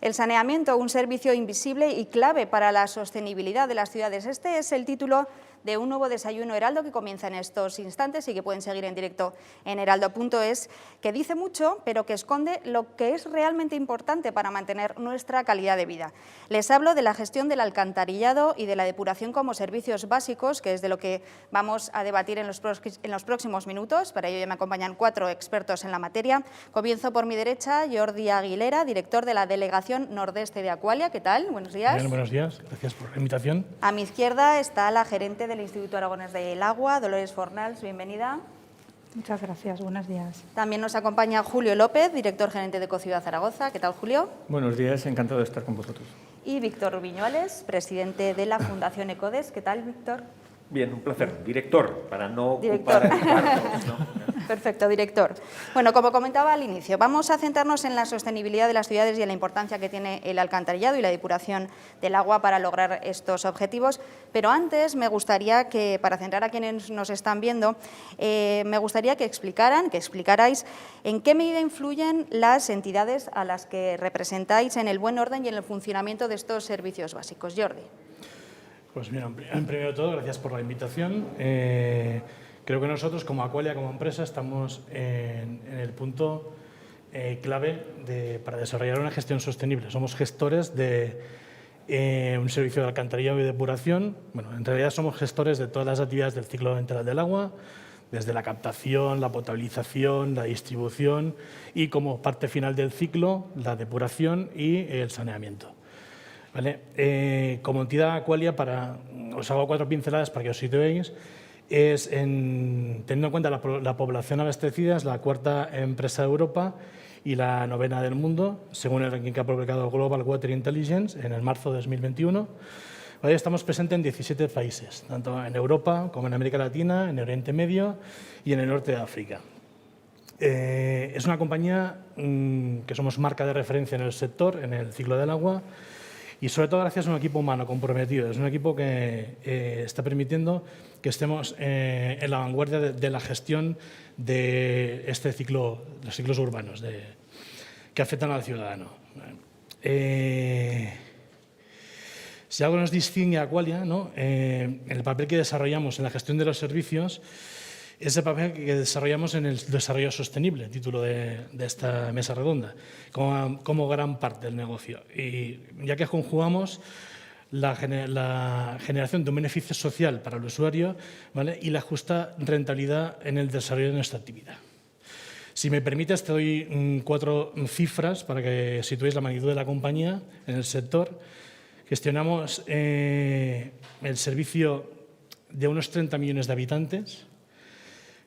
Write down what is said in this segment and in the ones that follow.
El saneamiento, un servicio invisible y clave para la sostenibilidad de las ciudades. Este es el título de un nuevo desayuno Heraldo que comienza en estos instantes y que pueden seguir en directo en heraldo.es, que dice mucho, pero que esconde lo que es realmente importante para mantener nuestra calidad de vida. Les hablo de la gestión del alcantarillado y de la depuración como servicios básicos, que es de lo que vamos a debatir en los próximos minutos. Para ello ya me acompañan 4 expertos en la materia. Comienzo por mi derecha, Jordi Aguilera, director de la Delegación Nordeste de Aqualia. ¿Qué tal? Buenos días. Bien, buenos días. Gracias por la invitación. A mi izquierda está la gerente del Instituto Aragonés del Agua, Dolores Fornals. Bienvenida. Muchas gracias. Buenos días. También nos acompaña Julio López, director gerente de Ecociudad Zaragoza. ¿Qué tal, Julio? Buenos días, encantado de estar con vosotros. Y Víctor Rubiñuales, presidente de la Fundación Ecodes. ¿Qué tal, Víctor? Bien, un placer. Director, para no ocupar cargos, ¿no? Perfecto, director. Bueno, como comentaba al inicio, vamos a centrarnos en la sostenibilidad de las ciudades y en la importancia que tiene el alcantarillado y la depuración del agua para lograr estos objetivos. Pero antes me gustaría que, para centrar a quienes nos están viendo, me gustaría que explicarais en qué medida influyen las entidades a las que representáis en el buen orden y en el funcionamiento de estos servicios básicos. Jordi. Pues mira, primero de todo, gracias por la invitación. Creo que nosotros, como Aqualia, como empresa, estamos en el punto clave para desarrollar una gestión sostenible. Somos gestores de un servicio de alcantarillado y depuración. Bueno, en realidad somos gestores de todas las actividades del ciclo integral del agua, desde la captación, la potabilización, la distribución y, como parte final del ciclo, la depuración y el saneamiento. ¿Vale? Como entidad Aqualia, os hago 4 pinceladas para que os situéis. Teniendo en cuenta la población abastecida, es la 4ª empresa de Europa y la 9ª del mundo, según el ranking que ha publicado Global Water Intelligence en el marzo de 2021. ¿Vale? Estamos presentes en 17 países, tanto en Europa como en América Latina, en Oriente Medio y en el norte de África. Es una compañía que somos marca de referencia en el sector, en el ciclo del agua, y sobre todo gracias a un equipo humano comprometido. Es un equipo que está permitiendo que estemos en la vanguardia de la gestión de este ciclo, los ciclos urbanos que afectan al ciudadano. Si algo nos distingue a Aqualia, ¿no? El papel que desarrollamos en la gestión de los servicios es el papel que desarrollamos en el desarrollo sostenible, título de esta mesa redonda, como gran parte del negocio. Y ya que conjugamos la generación de un beneficio social para el usuario, ¿vale? Y la justa rentabilidad en el desarrollo de nuestra actividad. Si me permites, te doy 4 cifras para que situéis la magnitud de la compañía en el sector. Gestionamos el servicio de unos 30 millones de habitantes.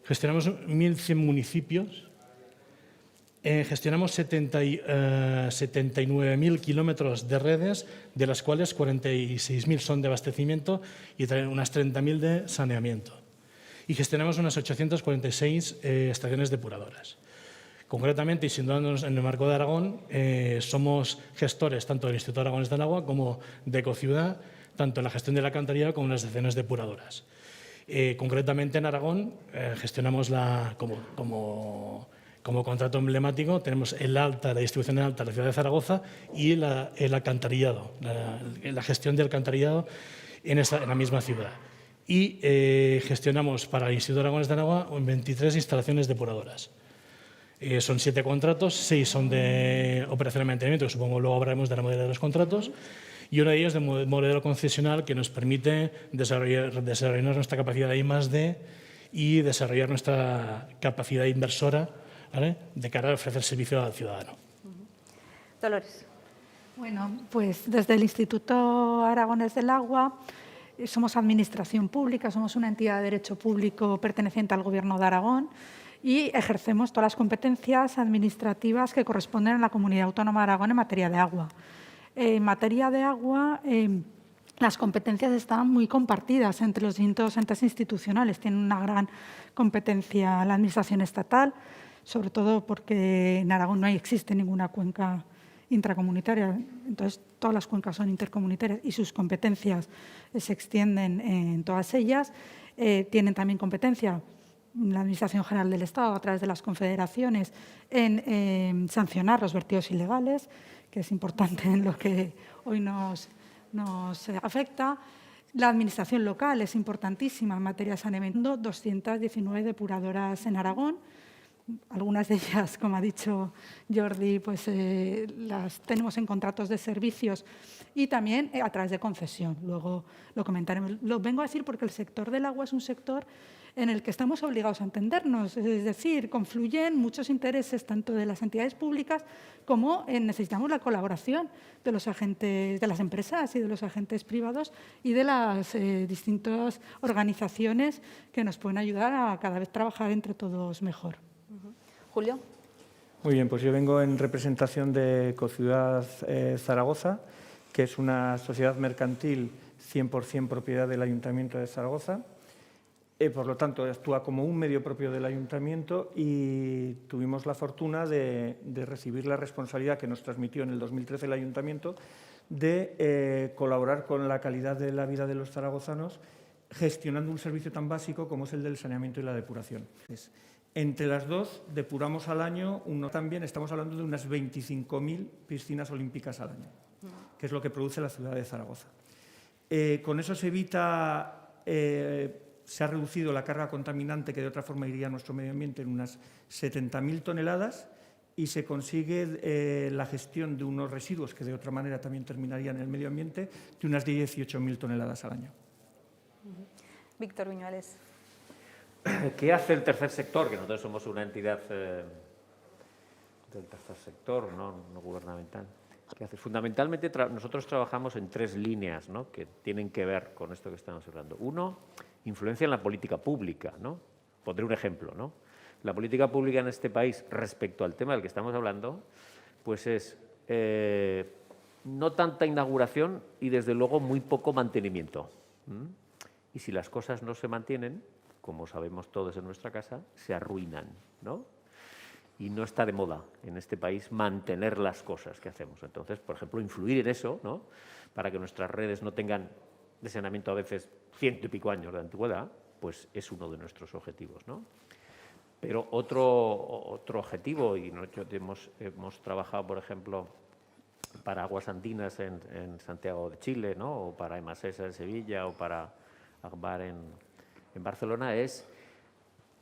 Gestionamos 1.100 municipios, gestionamos 79.000 kilómetros de redes, de las cuales 46.000 son de abastecimiento y unas 30.000 de saneamiento. Y gestionamos unas 846 estaciones depuradoras. Concretamente, y situándonos en el marco de Aragón, somos gestores tanto del Instituto Aragonés del Agua como de Ecociudad, tanto en la gestión del alcantarillado como en las estaciones depuradoras. Concretamente en Aragón gestionamos como contrato emblemático, tenemos la distribución en alta de la ciudad de Zaragoza y el alcantarillado, la gestión del alcantarillado en la misma ciudad. Y gestionamos para el Instituto Aragonés del Agua 23 instalaciones depuradoras. Son 7 contratos, 6 son de operación y mantenimiento, que supongo luego hablaremos de la modalidad de los contratos, y uno de ellos de modelo concesional que nos permite desarrollar nuestra capacidad de I+D y desarrollar nuestra capacidad inversora, ¿vale? De cara a ofrecer servicio al ciudadano. Dolores. Bueno, pues desde el Instituto Aragonés del Agua somos administración pública, somos una entidad de derecho público perteneciente al Gobierno de Aragón y ejercemos todas las competencias administrativas que corresponden a la Comunidad Autónoma de Aragón en materia de agua. En materia de agua, las competencias están muy compartidas entre los distintos entes institucionales. Tienen una gran competencia la Administración estatal, sobre todo porque en Aragón no existe ninguna cuenca intracomunitaria. Entonces, todas las cuencas son intercomunitarias y sus competencias se extienden en todas ellas. Tienen también competencia la Administración General del Estado, a través de las confederaciones, en sancionar los vertidos ilegales, que es importante en lo que hoy nos afecta. La Administración local es importantísima en materia de saneamiento, 219 depuradoras en Aragón. Algunas de ellas, como ha dicho Jordi, pues las tenemos en contratos de servicios y también a través de concesión. Luego lo comentaremos. Lo vengo a decir porque el sector del agua es un sector en el que estamos obligados a entendernos. Es decir, confluyen muchos intereses tanto de las entidades públicas como necesitamos la colaboración de los agentes, de las empresas y de los agentes privados y de las distintas organizaciones que nos pueden ayudar a cada vez trabajar entre todos mejor. Julio. Muy bien, pues yo vengo en representación de Ecociudad Zaragoza, que es una sociedad mercantil 100% propiedad del Ayuntamiento de Zaragoza. Por lo tanto, actúa como un medio propio del Ayuntamiento y tuvimos la fortuna de recibir la responsabilidad que nos transmitió en el 2013 el Ayuntamiento de colaborar con la calidad de la vida de los zaragozanos gestionando un servicio tan básico como es el del saneamiento y la depuración. Entre las dos, depuramos al año, también estamos hablando de unas 25.000 piscinas olímpicas al año, que es lo que produce la ciudad de Zaragoza. Con eso se evita, se ha reducido la carga contaminante que de otra forma iría a nuestro medio ambiente en unas 70.000 toneladas y se consigue la gestión de unos residuos que de otra manera también terminarían en el medio ambiente de unas 18.000 toneladas al año. Víctor Viñuales. ¿Qué hace el tercer sector? Que nosotros somos una entidad del tercer sector, no gubernamental. ¿Qué hace? Fundamentalmente nosotros trabajamos en 3 líneas, ¿no?, que tienen que ver con esto que estamos hablando. Uno, influencia en la política pública, ¿no? Pondré un ejemplo, ¿no? La política pública en este país respecto al tema del que estamos hablando, pues es no tanta inauguración y desde luego muy poco mantenimiento. Y si las cosas no se mantienen, como sabemos todos en nuestra casa, se arruinan, ¿no? Y no está de moda en este país mantener las cosas que hacemos. Entonces, por ejemplo, influir en eso, ¿no?, para que nuestras redes no tengan de saneamiento a veces 100 y pico años de antigüedad, pues es uno de nuestros objetivos, ¿no? Pero otro objetivo, y hemos trabajado, por ejemplo, para Aguas Andinas en Santiago de Chile, ¿no?, o para Emasesa en Sevilla, o para Agbar en Barcelona, es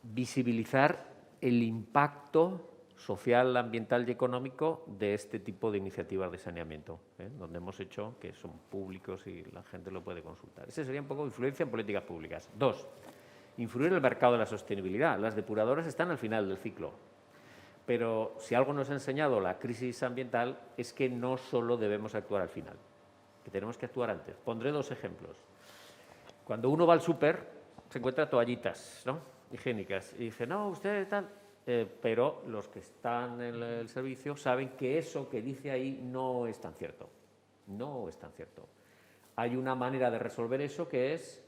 visibilizar el impacto social, ambiental y económico de este tipo de iniciativas de saneamiento, donde hemos hecho que son públicos y la gente lo puede consultar. Ese sería un poco influencia en políticas públicas. 2, influir en el mercado de la sostenibilidad. Las depuradoras están al final del ciclo, pero si algo nos ha enseñado la crisis ambiental es que no solo debemos actuar al final, que tenemos que actuar antes. Pondré 2 ejemplos. Cuando uno va al súper, se encuentra toallitas, ¿no?, higiénicas y dice, no, usted tal, pero los que están en el servicio saben que eso que dice ahí no es tan cierto. No es tan cierto. Hay una manera de resolver eso que es,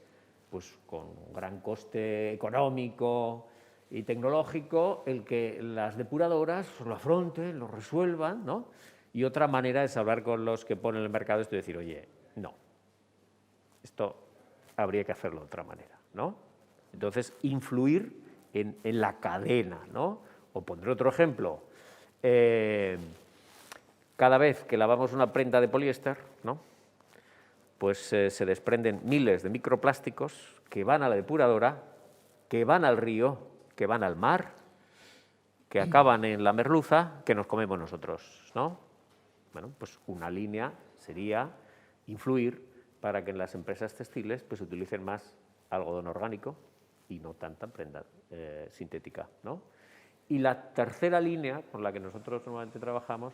pues, con un gran coste económico y tecnológico, el que las depuradoras lo afronten, lo resuelvan, ¿no? Y otra manera es hablar con los que ponen el mercado esto y decir, oye, no, esto habría que hacerlo de otra manera, ¿no? Entonces, influir en la cadena, ¿no? O pondré otro ejemplo. Cada vez que lavamos una prenda de poliéster, ¿no?, pues se desprenden miles de microplásticos que van a la depuradora, que van al río, que van al mar, que acaban en la merluza, que nos comemos nosotros, ¿no? Bueno, pues una línea sería influir para que en las empresas textiles pues utilicen más algodón orgánico y no tanta prenda sintética, ¿no? Y la tercera línea con la que nosotros normalmente trabajamos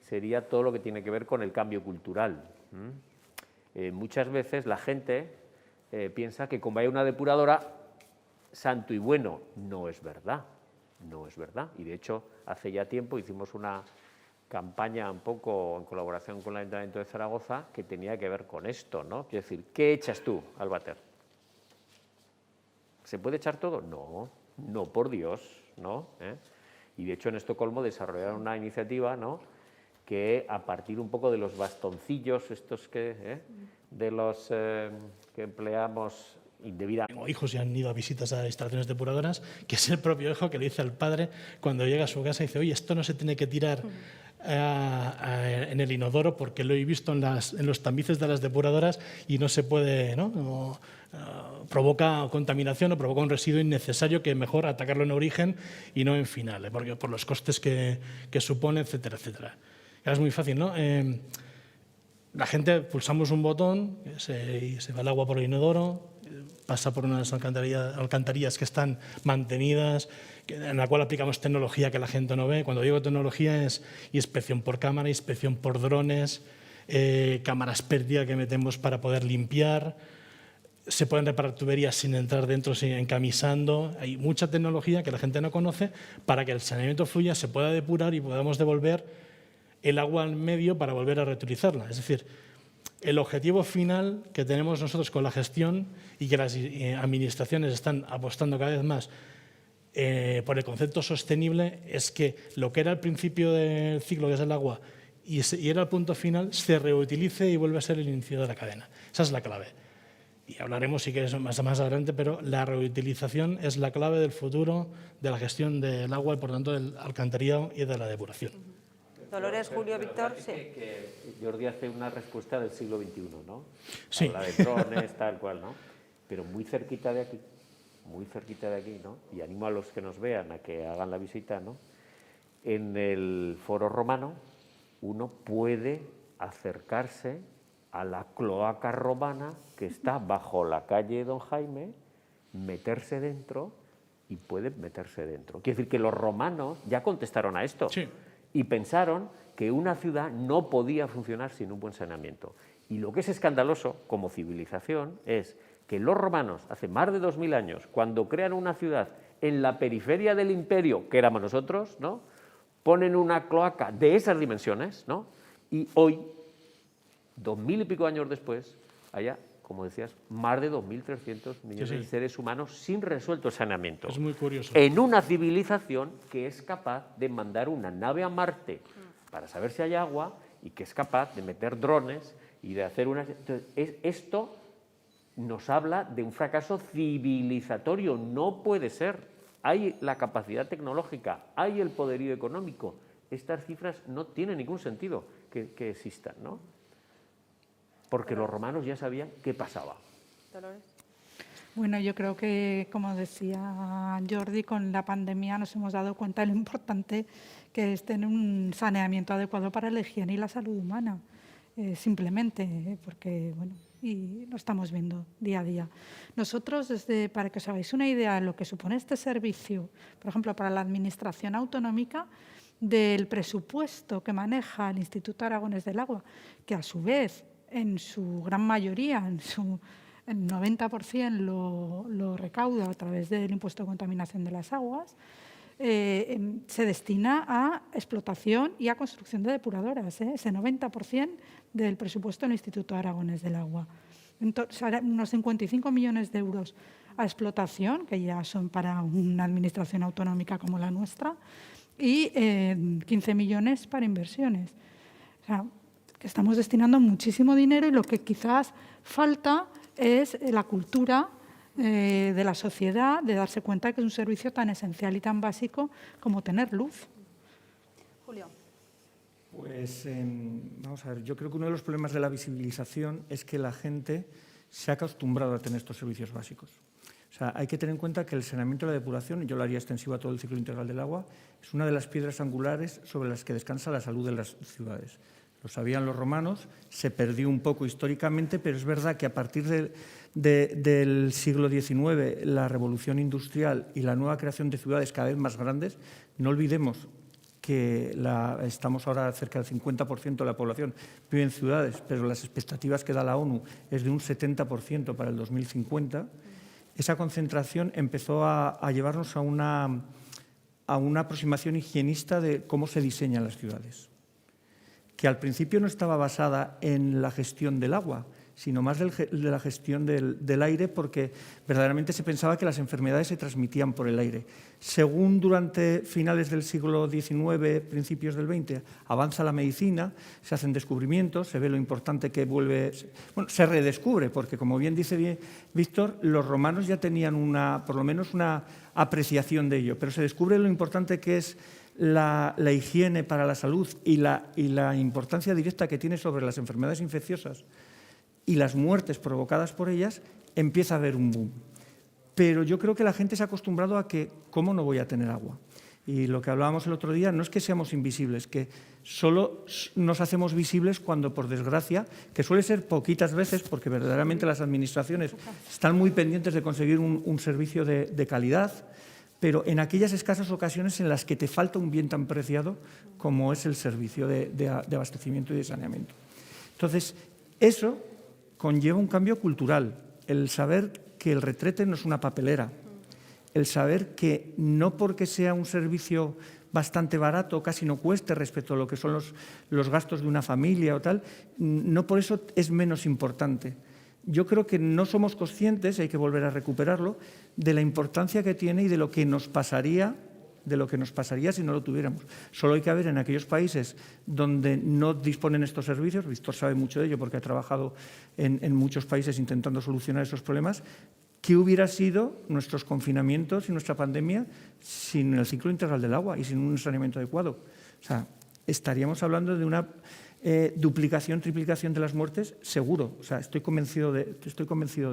sería todo lo que tiene que ver con el cambio cultural. Muchas veces la gente piensa que como hay una depuradora, santo y bueno. No es verdad, no es verdad. Y de hecho, hace ya tiempo hicimos una campaña un poco en colaboración con el Ayuntamiento de Zaragoza que tenía que ver con esto, ¿no? Quiero decir, ¿qué echas tú al váter? ¿Se puede echar todo? No, no, por Dios, ¿no? Y de hecho en Estocolmo desarrollaron una iniciativa, ¿no?, que a partir un poco de los bastoncillos estos que, de los que empleamos indebidamente, como hijos y han ido a visitas a instalaciones depuradoras, que es el propio hijo que le dice al padre cuando llega a su casa y dice, oye, esto no se tiene que tirar en el inodoro porque lo he visto en los tamices de las depuradoras y no se puede, ¿no? Provoca contaminación o provoca un residuo innecesario que mejor atacarlo en origen y no en final, porque por los costes que supone, etcétera, etcétera. Es muy fácil, ¿no? La gente pulsamos un botón y se va el agua por el inodoro, pasa por unas alcantarillas que están mantenidas, en la cual aplicamos tecnología que la gente no ve. Cuando digo tecnología es inspección por cámara, inspección por drones, cámaras pérdida que metemos para poder limpiar. Se pueden reparar tuberías sin entrar dentro, sin encamisando. Hay mucha tecnología que la gente no conoce para que el saneamiento fluya, se pueda depurar y podamos devolver el agua al medio para volver a reutilizarla. Es decir, el objetivo final que tenemos nosotros con la gestión y que las administraciones están apostando cada vez más por el concepto sostenible es que lo que era el principio del ciclo, que es el agua, y era el punto final, se reutilice y vuelve a ser el inicio de la cadena. Esa es la clave. Y hablaremos, si quieres, más adelante, pero la reutilización es la clave del futuro de la gestión del agua y, por tanto, del alcantarillado y de la depuración. Dolores, Julio, Víctor. Sí. Que Jordi hace una respuesta del siglo XXI, ¿no? Sí. Habla de drones, tal cual, ¿no? Pero muy cerquita de aquí, ¿no? Y animo a los que nos vean a que hagan la visita, ¿no? En el Foro Romano uno puede acercarse a la cloaca romana que está bajo la calle Don Jaime, meterse dentro y puede meterse dentro. Quiere decir que los romanos ya contestaron a esto. Sí. Y pensaron que una ciudad no podía funcionar sin un buen saneamiento. Y lo que es escandaloso como civilización es que los romanos, hace más de 2000 años, cuando crean una ciudad en la periferia del imperio, que éramos nosotros, ¿no?, ponen una cloaca de esas dimensiones, ¿no?, y hoy, 2000 y pico años después, haya, como decías, más de 2.300 millones de seres humanos sin resuelto el saneamiento. Es muy curioso. En una civilización que es capaz de mandar una nave a Marte para saber si hay agua y que es capaz de meter drones y de hacer unas... Entonces, esto nos habla de un fracaso civilizatorio. No puede ser. Hay la capacidad tecnológica, hay el poderío económico. Estas cifras no tienen ningún sentido que existan, ¿no? Porque los romanos ya sabían qué pasaba. Dolores. Bueno, yo creo que, como decía Jordi, con la pandemia nos hemos dado cuenta de lo importante que es tener un saneamiento adecuado para la higiene y la salud humana, simplemente, porque, bueno, y lo estamos viendo día a día. Nosotros, para que os hagáis una idea de lo que supone este servicio, por ejemplo, para la Administración Autonómica, del presupuesto que maneja el Instituto Aragonés del Agua, que a su vez, en su gran mayoría, el 90% lo recauda a través del impuesto de contaminación de las aguas, se destina a explotación y a construcción de depuradoras, ese 90% del presupuesto del Instituto Aragonés del Agua. Entonces, unos 55 millones de euros a explotación, que ya son para una administración autonómica como la nuestra, y 15 millones para inversiones. O sea, que estamos destinando muchísimo dinero y lo que quizás falta es la cultura de la sociedad, de darse cuenta que es un servicio tan esencial y tan básico como tener luz. Julio. Pues vamos a ver, yo creo que uno de los problemas de la visibilización es que la gente se ha acostumbrado a tener estos servicios básicos. O sea, hay que tener en cuenta que el saneamiento y la depuración, y yo lo haría extensivo a todo el ciclo integral del agua, es una de las piedras angulares sobre las que descansa la salud de las ciudades. Lo sabían los romanos, se perdió un poco históricamente, pero es verdad que a partir del siglo XIX, la revolución industrial y la nueva creación de ciudades cada vez más grandes, no olvidemos que estamos ahora cerca del 50% de la población vive en ciudades, pero las expectativas que da la ONU es de un 70% para el 2050. Esa concentración empezó a llevarnos a una aproximación higienista de cómo se diseñan las ciudades, que al principio no estaba basada en la gestión del agua, sino más de la gestión del aire, porque verdaderamente se pensaba que las enfermedades se transmitían por el aire. Según durante finales del siglo XIX, principios del XX, avanza la medicina, se hacen descubrimientos, se ve lo importante que se redescubre, porque como bien dice Víctor, los romanos ya tenían por lo menos una apreciación de ello, pero se descubre lo importante que es la higiene para la salud y la importancia directa que tiene sobre las enfermedades infecciosas y las muertes provocadas por ellas, empieza a haber un boom. Pero yo creo que la gente se ha acostumbrado a que, ¿cómo no voy a tener agua? Y lo que hablábamos el otro día no es que seamos invisibles, que solo nos hacemos visibles cuando, por desgracia, que suele ser poquitas veces, porque verdaderamente las administraciones están muy pendientes de conseguir un servicio de calidad, pero en aquellas escasas ocasiones en las que te falta un bien tan preciado como es el servicio de abastecimiento y de saneamiento. Entonces, eso conlleva un cambio cultural, el saber que el retrete no es una papelera, el saber que no porque sea un servicio bastante barato, casi no cueste respecto a lo que son los gastos de una familia o tal, no por eso es menos importante. Yo creo que no somos conscientes, hay que volver a recuperarlo, de la importancia que tiene y de lo que nos pasaría si no lo tuviéramos. Solo hay que ver en aquellos países donde no disponen estos servicios, Víctor sabe mucho de ello porque ha trabajado en muchos países intentando solucionar esos problemas, ¿qué hubiera sido nuestros confinamientos y nuestra pandemia sin el ciclo integral del agua y sin un saneamiento adecuado? O sea, estaríamos hablando de una duplicación, triplicación de las muertes, seguro. O sea, estoy convencido de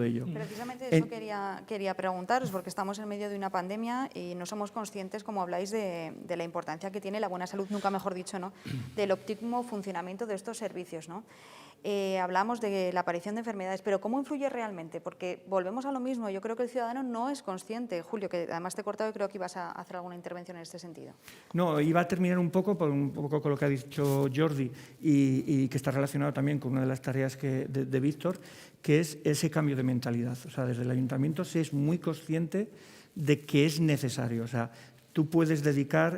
ello. Precisamente eso quería preguntaros, porque estamos en medio de una pandemia y no somos conscientes, como habláis, de la importancia que tiene la buena salud, nunca mejor dicho, ¿no?, del óptimo funcionamiento de estos servicios, ¿no? Hablamos de la aparición de enfermedades, pero ¿cómo influye realmente? Porque volvemos a lo mismo, yo creo que el ciudadano no es consciente. Julio, que además te he cortado y creo que ibas a hacer alguna intervención en este sentido. No, iba a terminar un poco con lo que ha dicho Jordi y que está relacionado también con una de las tareas de Víctor, que es ese cambio de mentalidad. O sea, desde el ayuntamiento se es muy consciente de que es necesario. O sea, tú puedes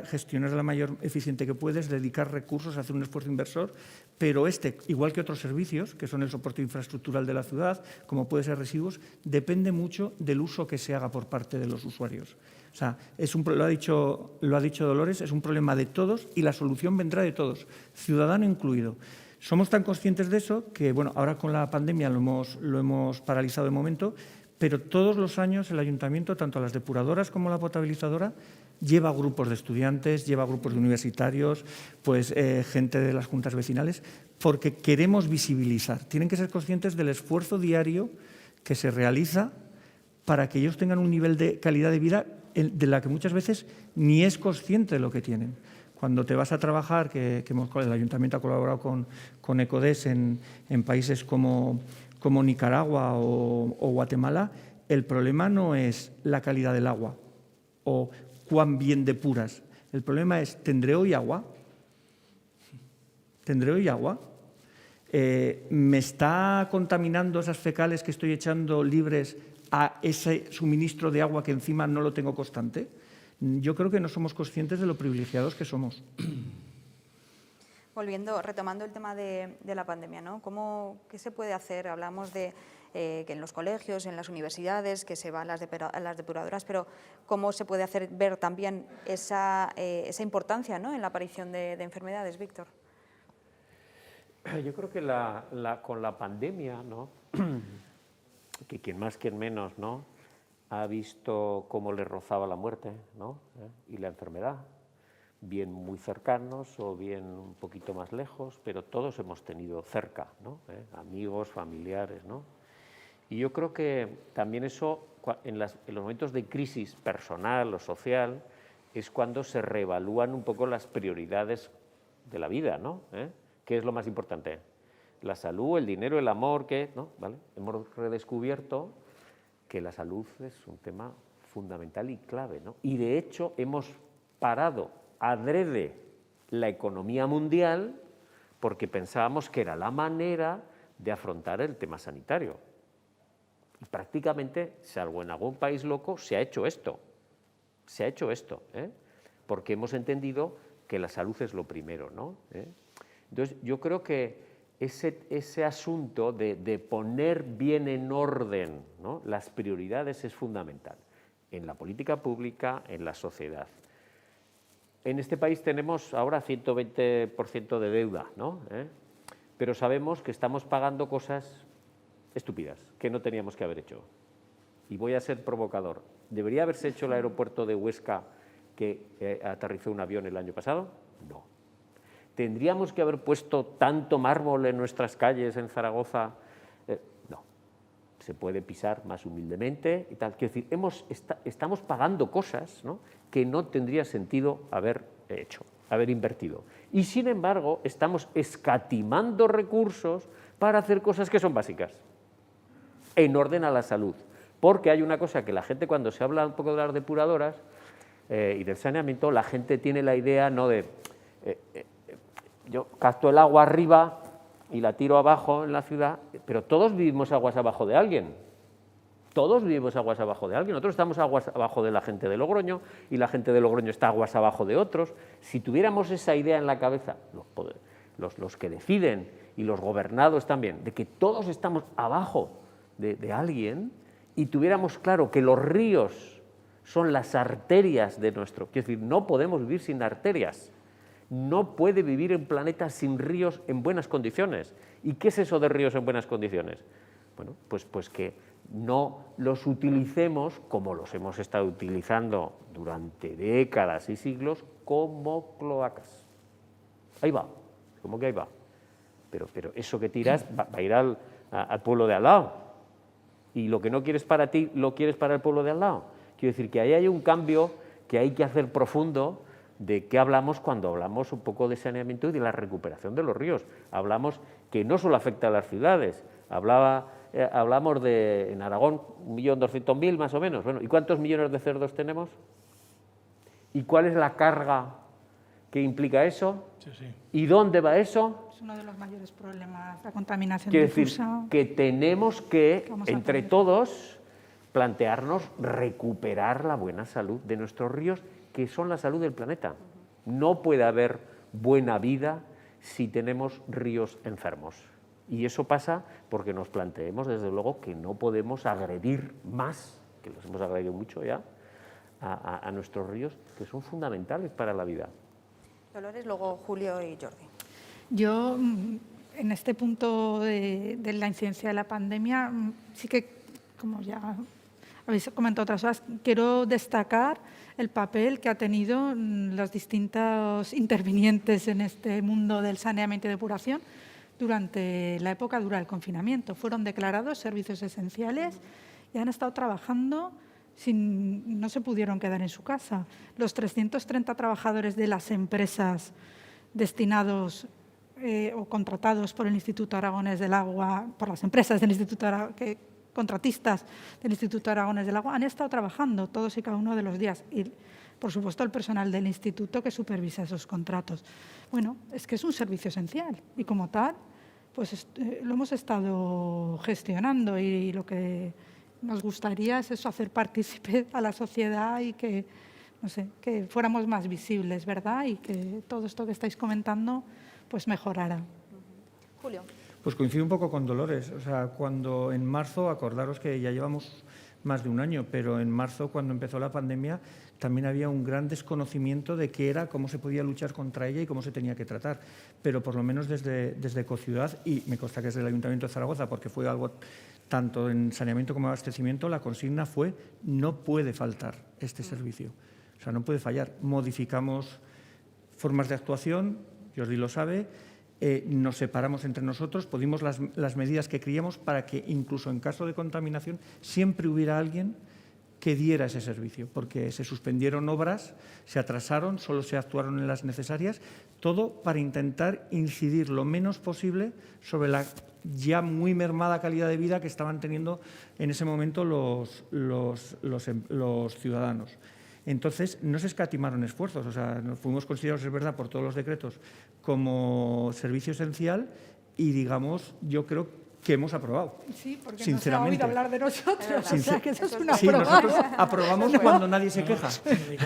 gestionar la mayor eficiente que puedes, dedicar recursos, hacer un esfuerzo inversor, pero igual que otros servicios, que son el soporte infraestructural de la ciudad, como puede ser residuos, depende mucho del uso que se haga por parte de los usuarios. O sea, lo ha dicho Dolores, es un problema de todos y la solución vendrá de todos, ciudadano incluido. Somos tan conscientes de eso que, bueno, ahora con la pandemia lo hemos paralizado de momento, pero todos los años el ayuntamiento, tanto las depuradoras como la potabilizadora, lleva grupos de estudiantes, lleva grupos de universitarios, pues gente de las juntas vecinales, porque queremos visibilizar. Tienen que ser conscientes del esfuerzo diario que se realiza para que ellos tengan un nivel de calidad de vida de la que muchas veces ni es consciente de lo que tienen. Cuando te vas a trabajar, el ayuntamiento ha colaborado con Ecodes en países como Nicaragua o Guatemala, el problema no es la calidad del agua o cuán bien depuras. El problema es, ¿tendré hoy agua? ¿Tendré hoy agua? ¿Me está contaminando esas fecales que estoy echando libres a ese suministro de agua que encima no lo tengo constante? Yo creo que no somos conscientes de lo privilegiados que somos. Retomando el tema de la pandemia, ¿no? ¿Qué se puede hacer? Hablamos de que en los colegios, en las universidades, que se van las depuradoras, pero ¿cómo se puede hacer ver también esa importancia, ¿no?, en la aparición de enfermedades, Víctor? Yo creo que con la pandemia, ¿no?, que quien más, quien menos, ¿no?, ha visto cómo le rozaba la muerte, ¿no?, y la enfermedad, bien muy cercanos o bien un poquito más lejos, pero todos hemos tenido cerca, ¿no?, amigos, familiares, ¿no? Y yo creo que también eso, en los momentos de crisis personal o social, es cuando se reevalúan un poco las prioridades de la vida, ¿no? ¿Qué es lo más importante? La salud, el dinero, el amor, ¿qué? ¿No? ¿Vale? Hemos redescubierto que la salud es un tema fundamental y clave, ¿no? Y de hecho hemos parado adrede la economía mundial porque pensábamos que era la manera de afrontar el tema sanitario. Y prácticamente, salvo en algún país loco, se ha hecho esto. Se ha hecho esto, porque hemos entendido que la salud es lo primero, ¿no? Entonces, yo creo que ese asunto de poner bien en orden, ¿no?, las prioridades es fundamental en la política pública, en la sociedad. En este país tenemos ahora 120% de deuda, ¿no? Pero sabemos que estamos pagando cosas estúpidas que no teníamos que haber hecho. Y voy a ser provocador. ¿Debería haberse hecho el aeropuerto de Huesca que aterrizó un avión el año pasado? No. ¿Tendríamos que haber puesto tanto mármol en nuestras calles en Zaragoza? No. Se puede pisar más humildemente y tal. Quiero decir, estamos pagando cosas, ¿no?, que no tendría sentido haber hecho, haber invertido. Y, sin embargo, estamos escatimando recursos para hacer cosas que son básicas, en orden a la salud. Porque hay una cosa que la gente, cuando se habla un poco de las depuradoras y del saneamiento, la gente tiene la idea, no de yo capto el agua arriba y la tiro abajo en la ciudad, pero todos vivimos aguas abajo de alguien. Todos vivimos aguas abajo de alguien. Nosotros estamos aguas abajo de la gente de Logroño y la gente de Logroño está aguas abajo de otros. Si tuviéramos esa idea en la cabeza, los que deciden y los gobernados también, de que todos estamos abajo de alguien, y tuviéramos claro que los ríos son las arterias de nuestro... Quiero decir, no podemos vivir sin arterias. No puede vivir el planeta sin ríos en buenas condiciones. ¿Y qué es eso de ríos en buenas condiciones? Bueno, pues que no los utilicemos como los hemos estado utilizando durante décadas y siglos como cloacas. Ahí va, ¿cómo que ahí va? Pero eso que tiras va a ir al pueblo de al lado. Y lo que no quieres para ti, lo quieres para el pueblo de al lado. Quiero decir que ahí hay un cambio que hay que hacer profundo. ¿De qué hablamos cuando hablamos un poco de saneamiento y de la recuperación de los ríos? Hablamos que no solo afecta a las ciudades, hablamos de, en Aragón, 1.200.000 más o menos. Bueno, ¿y cuántos millones de cerdos tenemos? ¿Y cuál es la carga que implica eso? Sí, sí. ¿Y dónde va eso? Es uno de los mayores problemas, la contaminación Quiero difusa. decir que tenemos que, Vamos a entre tener. todos, plantearnos recuperar la buena salud de nuestros ríos, que son la salud del planeta. No puede haber buena vida si tenemos ríos enfermos. Y eso pasa porque nos planteemos, desde luego, que no podemos agredir más, que los hemos agredido mucho ya, a nuestros ríos, que son fundamentales para la vida. Dolores, luego Julio y Jordi. Yo, en este punto de la incidencia de la pandemia, sí que, como ya habéis comentado otras cosas, quiero destacar el papel que ha tenido los distintos intervinientes en este mundo del saneamiento y depuración durante la época dura del confinamiento. Fueron declarados servicios esenciales y han estado trabajando no se pudieron quedar en su casa. Los 330 trabajadores de las empresas destinados o contratados por el Instituto Aragonés del Agua, por las empresas del Instituto contratistas del Instituto Aragonés del Agua, han estado trabajando todos y cada uno de los días. Y, por supuesto, el personal del instituto que supervisa esos contratos. Bueno, es que es un servicio esencial y, como tal, pues lo hemos estado gestionando, y lo que nos gustaría es eso, hacer partícipe a la sociedad y que, no sé, que fuéramos más visibles, ¿verdad? Y que todo esto que estáis comentando pues mejorara. Julio. Pues coincido un poco con Dolores. O sea, cuando en marzo, acordaros que ya llevamos más de un año, pero en marzo, cuando empezó la pandemia, también había un gran desconocimiento de qué era, cómo se podía luchar contra ella y cómo se tenía que tratar. Pero por lo menos desde Ecociudad, y me consta que es del Ayuntamiento de Zaragoza, porque fue algo tanto en saneamiento como abastecimiento, la consigna fue: no puede faltar este servicio. O sea, no puede fallar. Modificamos formas de actuación, Jordi lo sabe, nos separamos entre nosotros, pudimos las medidas que creíamos para que incluso en caso de contaminación siempre hubiera alguien que diera ese servicio, porque se suspendieron obras, se atrasaron, solo se actuaron en las necesarias, todo para intentar incidir lo menos posible sobre la ya muy mermada calidad de vida que estaban teniendo en ese momento los ciudadanos. Entonces, no se escatimaron esfuerzos, o sea, nos fuimos considerados, es verdad, por todos los decretos como servicio esencial y, digamos, yo creo que hemos aprobado. Sí, porque sinceramente. no se ha oído hablar de nosotros, o sea que eso es una Sí, prueba. nosotros aprobamos cuando nadie se queja. Y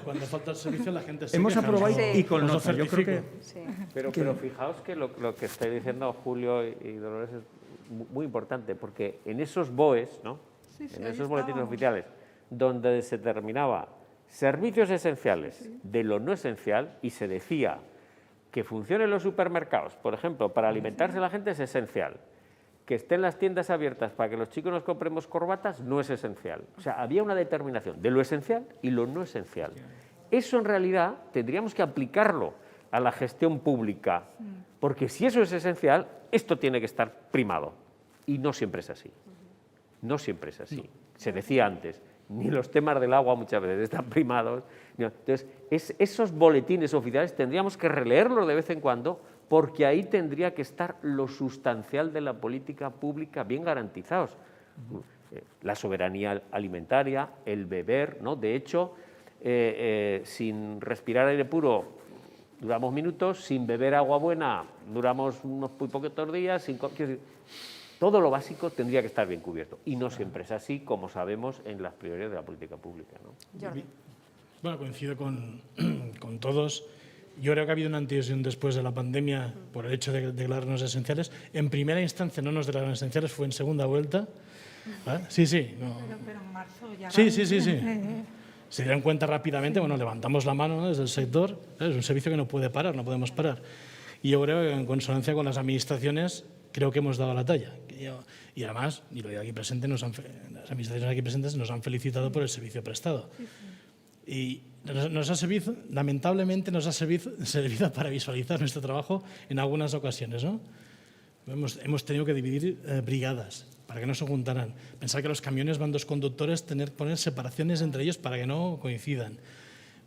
cuando falta el servicio la gente se Hemos queja. aprobado Sí. y con Os lo nota. Yo creo que certifico. Sí. Pero fijaos que lo que estáis diciendo Julio y Dolores es muy importante, porque en esos BOEs, ¿no? Sí, sí, en ahí esos boletines estábamos. oficiales, donde se determinaba servicios esenciales de lo no esencial y se decía que funcionen los supermercados, por ejemplo, para alimentarse la gente es esencial. Que estén las tiendas abiertas para que los chicos nos compremos corbatas no es esencial. O sea, había una determinación de lo esencial y lo no esencial. Eso en realidad tendríamos que aplicarlo a la gestión pública, porque si eso es esencial, esto tiene que estar primado. Y no siempre es así. No siempre es así. Se decía antes, ni los temas del agua muchas veces están primados. Entonces, esos boletines oficiales tendríamos que releerlos de vez en cuando, porque ahí tendría que estar lo sustancial de la política pública bien garantizados. La soberanía alimentaria, el beber, ¿no? De hecho, sin respirar aire puro duramos minutos, sin beber agua buena duramos unos muy poquitos días, todo lo básico tendría que estar bien cubierto. Y no siempre es así, como sabemos, en las prioridades de la política pública, ¿no? Jordi. Bueno, coincido con todos. Yo creo que ha habido un antes y un después de la pandemia por el hecho de declararnos esenciales. En primera instancia no nos declararon esenciales, fue en segunda vuelta. ¿Vale? Sí, sí. No. Pero en marzo ya... Sí. Se dieron cuenta rápidamente, bueno, levantamos la mano, ¿no? Desde el sector. Es un servicio que no puede parar, no podemos parar. Y yo creo que en consonancia con las administraciones creo que hemos dado la talla. Y además, y lo digo aquí presente, las administraciones aquí presentes nos han felicitado por el servicio prestado. Y nos ha servido, lamentablemente, nos ha servido para visualizar nuestro trabajo en algunas ocasiones, ¿no? Hemos tenido que dividir brigadas para que no se juntaran. Pensar que los camiones van dos conductores, poner separaciones entre ellos para que no coincidan.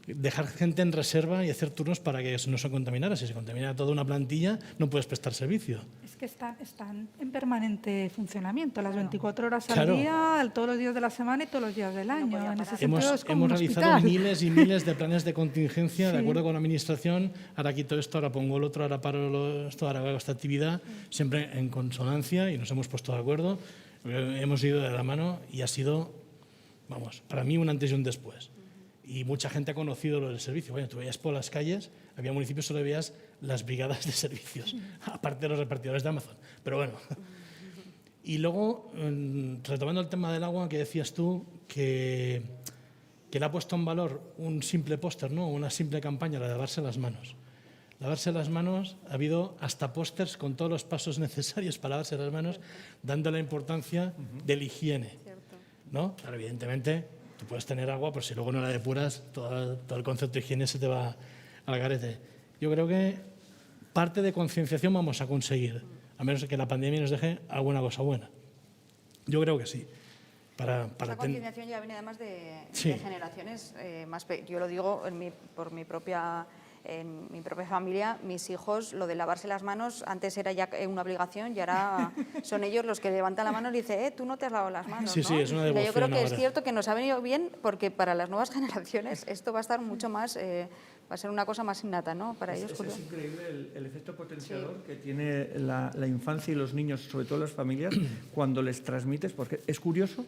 Dejar gente en reserva y hacer turnos para que no se contaminara. Si se contamina toda una plantilla, no puedes prestar servicio. Es que están en permanente funcionamiento, las 24 horas al Claro. día, todos los días de la semana y todos los días del año. En ese sentido es como Hemos un realizado hospital. miles y miles de planes de contingencia, de Sí. acuerdo con la Administración. Ahora quito esto, ahora pongo el otro, ahora paro esto, ahora hago esta actividad, siempre en consonancia, y nos hemos puesto de acuerdo. Hemos ido de la mano y ha sido, vamos, para mí un antes y un después. Y mucha gente ha conocido lo del servicio. Bueno, tú veías por las calles, había municipios solo veías las brigadas de servicios, aparte de los repartidores de Amazon. Pero bueno. Y luego, retomando el tema del agua, que decías tú que le ha puesto en valor un simple póster, ¿no? Una simple campaña, la de lavarse las manos. Lavarse las manos, ha habido hasta pósters con todos los pasos necesarios para lavarse las manos, dando la importancia de la higiene, ¿no? Claro, evidentemente, tú puedes tener agua, pero si luego no la depuras, todo el concepto de higiene se te va al garete. Yo creo que parte de concienciación vamos a conseguir, a menos que la pandemia nos deje alguna cosa buena. Yo creo que sí. Esta concienciación ya viene además de generaciones yo lo digo por mi propia... En mi propia familia, mis hijos, lo de lavarse las manos, antes era ya una obligación y ahora son ellos los que levantan la mano y dicen, tú no te has lavado las manos, Sí, ¿no? sí, es una devoción. Yo creo que ahora. es cierto que nos ha venido bien porque para las nuevas generaciones esto va a estar mucho más, va a ser una cosa más innata, ¿no? Para ellos, Julio. Es increíble el efecto potenciador que tiene la infancia y los niños, sobre todo las familias, cuando les transmites, porque es curioso,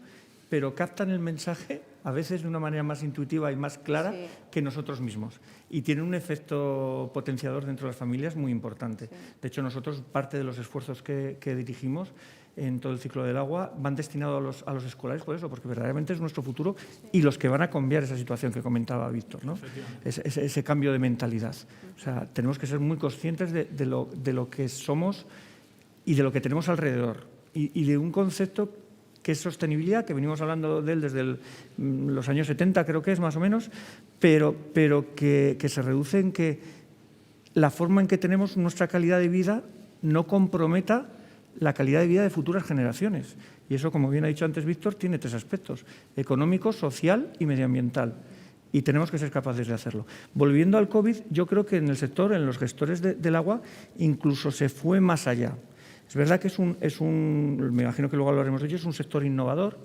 pero captan el mensaje a veces de una manera más intuitiva y más clara que nosotros mismos. Y tiene un efecto potenciador dentro de las familias muy importante. De hecho, nosotros, parte de los esfuerzos que dirigimos en todo el ciclo del agua van destinados a los escolares por eso, porque verdaderamente es nuestro futuro y los que van a cambiar esa situación que comentaba Víctor, ¿no? Ese cambio de mentalidad. O sea, tenemos que ser muy conscientes de lo que somos y de lo que tenemos alrededor y de un concepto que es sostenibilidad, que venimos hablando de él desde los años 70, creo que es más o menos, pero que se reduce en que la forma en que tenemos nuestra calidad de vida no comprometa la calidad de vida de futuras generaciones. Y eso, como bien ha dicho antes Víctor, tiene tres aspectos: económico, social y medioambiental. Y tenemos que ser capaces de hacerlo. Volviendo al COVID, yo creo que en el sector, en los gestores del agua, incluso se fue más allá. Es verdad que me imagino que luego hablaremos de ello, es un sector innovador,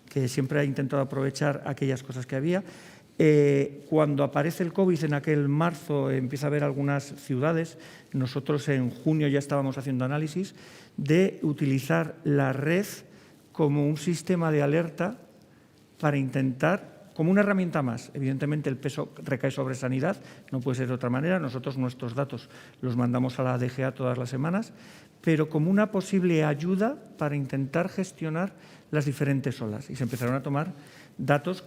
que siempre ha intentado aprovechar aquellas cosas que había, Cuando aparece el COVID en aquel marzo, empieza a haber algunas ciudades, nosotros en junio ya estábamos haciendo análisis de utilizar la red como un sistema de alerta para intentar, como una herramienta más. Evidentemente el peso recae sobre sanidad, no puede ser de otra manera. Nosotros nuestros datos los mandamos a la DGA todas las semanas, pero como una posible ayuda para intentar gestionar las diferentes olas. Y se empezaron a tomar datos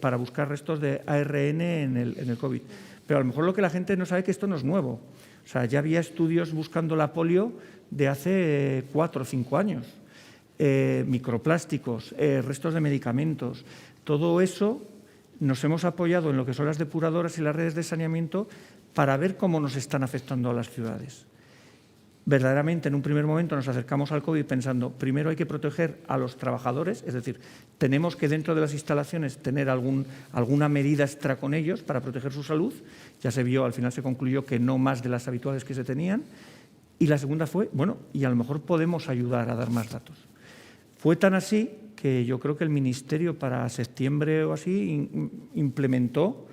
para buscar restos de ARN en el COVID. Pero a lo mejor lo que la gente no sabe es que esto no es nuevo. O sea, ya había estudios buscando la polio de hace 4 o 5 años. Microplásticos, restos de medicamentos. Todo eso nos hemos apoyado en lo que son las depuradoras y las redes de saneamiento para ver cómo nos están afectando a las ciudades. Verdaderamente, en un primer momento nos acercamos al COVID pensando, primero hay que proteger a los trabajadores, es decir, tenemos que dentro de las instalaciones tener alguna medida extra con ellos para proteger su salud. Ya se vio, al final se concluyó que no más de las habituales que se tenían. Y la segunda fue, bueno, y a lo mejor podemos ayudar a dar más datos. Fue tan así que yo creo que el Ministerio para septiembre o así implementó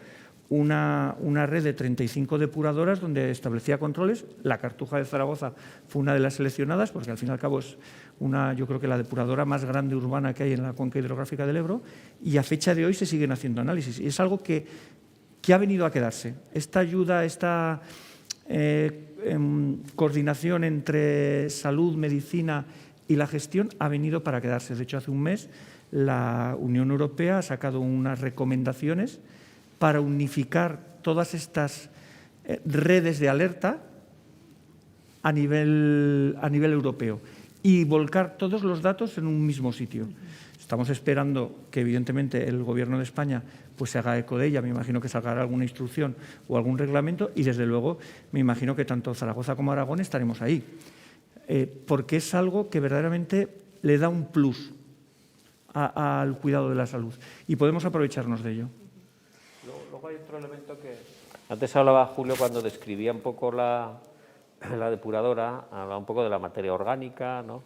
una red de 35 depuradoras donde establecía controles. La Cartuja de Zaragoza fue una de las seleccionadas porque al fin y al cabo es yo creo que la depuradora más grande urbana que hay en la cuenca hidrográfica del Ebro, y a fecha de hoy se siguen haciendo análisis. Y es algo que ha venido a quedarse. Esta ayuda, esta coordinación entre salud, medicina y la gestión ha venido para quedarse. De hecho, hace un mes la Unión Europea ha sacado unas recomendaciones para unificar todas estas redes de alerta a nivel europeo y volcar todos los datos en un mismo sitio. Estamos esperando que, evidentemente, el Gobierno de España pues, se haga eco de ella. Me imagino que salga alguna instrucción o algún reglamento y, desde luego, me imagino que tanto Zaragoza como Aragón estaremos ahí. Porque es algo que verdaderamente le da un plus al cuidado de la salud y podemos aprovecharnos de ello. Luego hay otro elemento que... Antes hablaba Julio cuando describía un poco la depuradora, hablaba un poco de la materia orgánica, ¿no?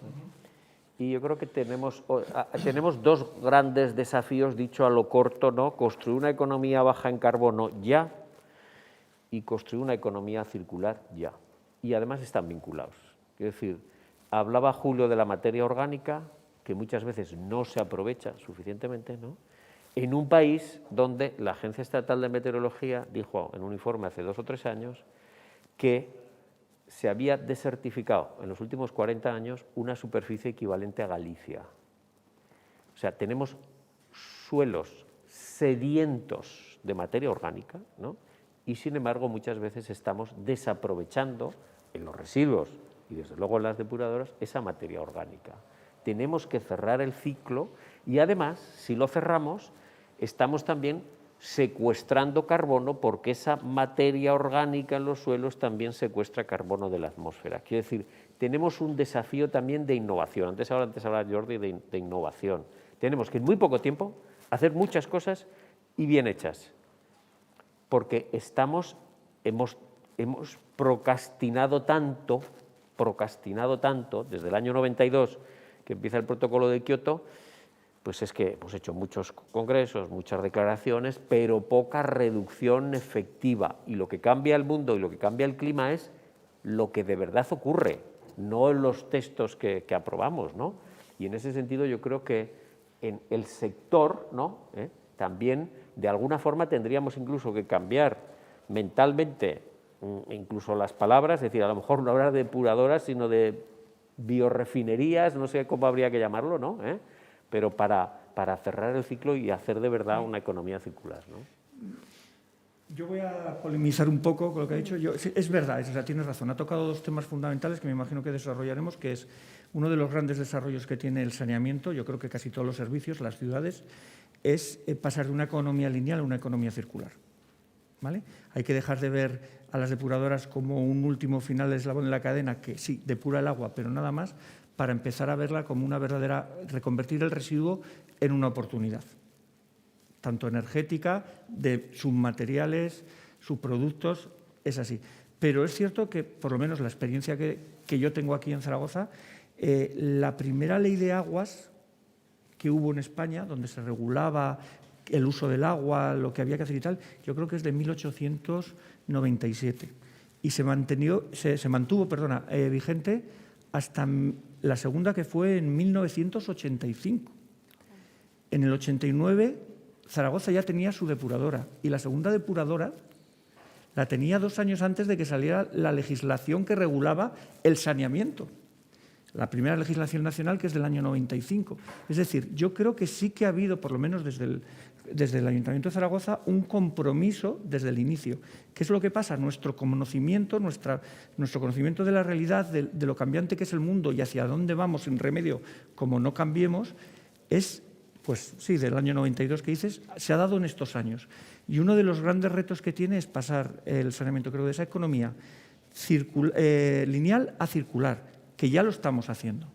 Y yo creo que tenemos 2 grandes desafíos, dicho a lo corto, ¿no? Construir una economía baja en carbono ya y construir una economía circular ya. Y además están vinculados. Es decir, hablaba Julio de la materia orgánica, que muchas veces no se aprovecha suficientemente, ¿no? En un país donde la Agencia Estatal de Meteorología dijo en un informe hace 2 o 3 años que se había desertificado en los últimos 40 años una superficie equivalente a Galicia. O sea, tenemos suelos sedientos de materia orgánica, ¿no? Y sin embargo muchas veces estamos desaprovechando en los residuos y desde luego en las depuradoras esa materia orgánica. Tenemos que cerrar el ciclo y además, si lo cerramos, estamos también secuestrando carbono porque esa materia orgánica en los suelos también secuestra carbono de la atmósfera. Quiero decir, tenemos un desafío también de innovación. Antes hablaba Jordi de innovación. Tenemos que en muy poco tiempo hacer muchas cosas y bien hechas, porque hemos procrastinado tanto desde el año 92 que empieza el protocolo de Kioto. Pues es que hemos hecho muchos congresos, muchas declaraciones, pero poca reducción efectiva. Y lo que cambia el mundo y lo que cambia el clima es lo que de verdad ocurre, no en los textos que aprobamos, ¿no? Y en ese sentido yo creo que en el sector, ¿no? También de alguna forma tendríamos incluso que cambiar mentalmente incluso las palabras, es decir, a lo mejor no hablar de depuradoras, sino de biorefinerías, no sé cómo habría que llamarlo, ¿no? Pero para cerrar el ciclo y hacer de verdad una economía circular, ¿no? Yo voy a polemizar un poco con lo que ha dicho. Es verdad, tienes razón. Ha tocado 2 temas fundamentales que me imagino que desarrollaremos, que es uno de los grandes desarrollos que tiene el saneamiento. Yo creo que casi todos los servicios, las ciudades, es pasar de una economía lineal a una economía circular, ¿vale? Hay que dejar de ver a las depuradoras como un último final de eslabón en la cadena que sí, depura el agua, pero nada más, para empezar a verla como una verdadera, reconvertir el residuo en una oportunidad, tanto energética, de submateriales, subproductos, es así. Pero es cierto que, por lo menos la experiencia que yo tengo aquí en Zaragoza, la primera ley de aguas que hubo en España, donde se regulaba el uso del agua, lo que había que hacer y tal, yo creo que es de 1897. Y se mantuvo vigente hasta la segunda, que fue en 1985. En el 89, Zaragoza ya tenía su depuradora, y la segunda depuradora la tenía 2 años antes de que saliera la legislación que regulaba el saneamiento. La primera legislación nacional, que es del año 95. Es decir, yo creo que sí que ha habido, por lo menos desde el Ayuntamiento de Zaragoza, un compromiso desde el inicio. ¿Qué es lo que pasa? Nuestro conocimiento, nuestro conocimiento de la realidad, de lo cambiante que es el mundo y hacia dónde vamos sin remedio, como no cambiemos, es, pues sí, del año 92 que dices, se ha dado en estos años. Y uno de los grandes retos que tiene es pasar el saneamiento, creo, de esa economía lineal a circular, que ya lo estamos haciendo.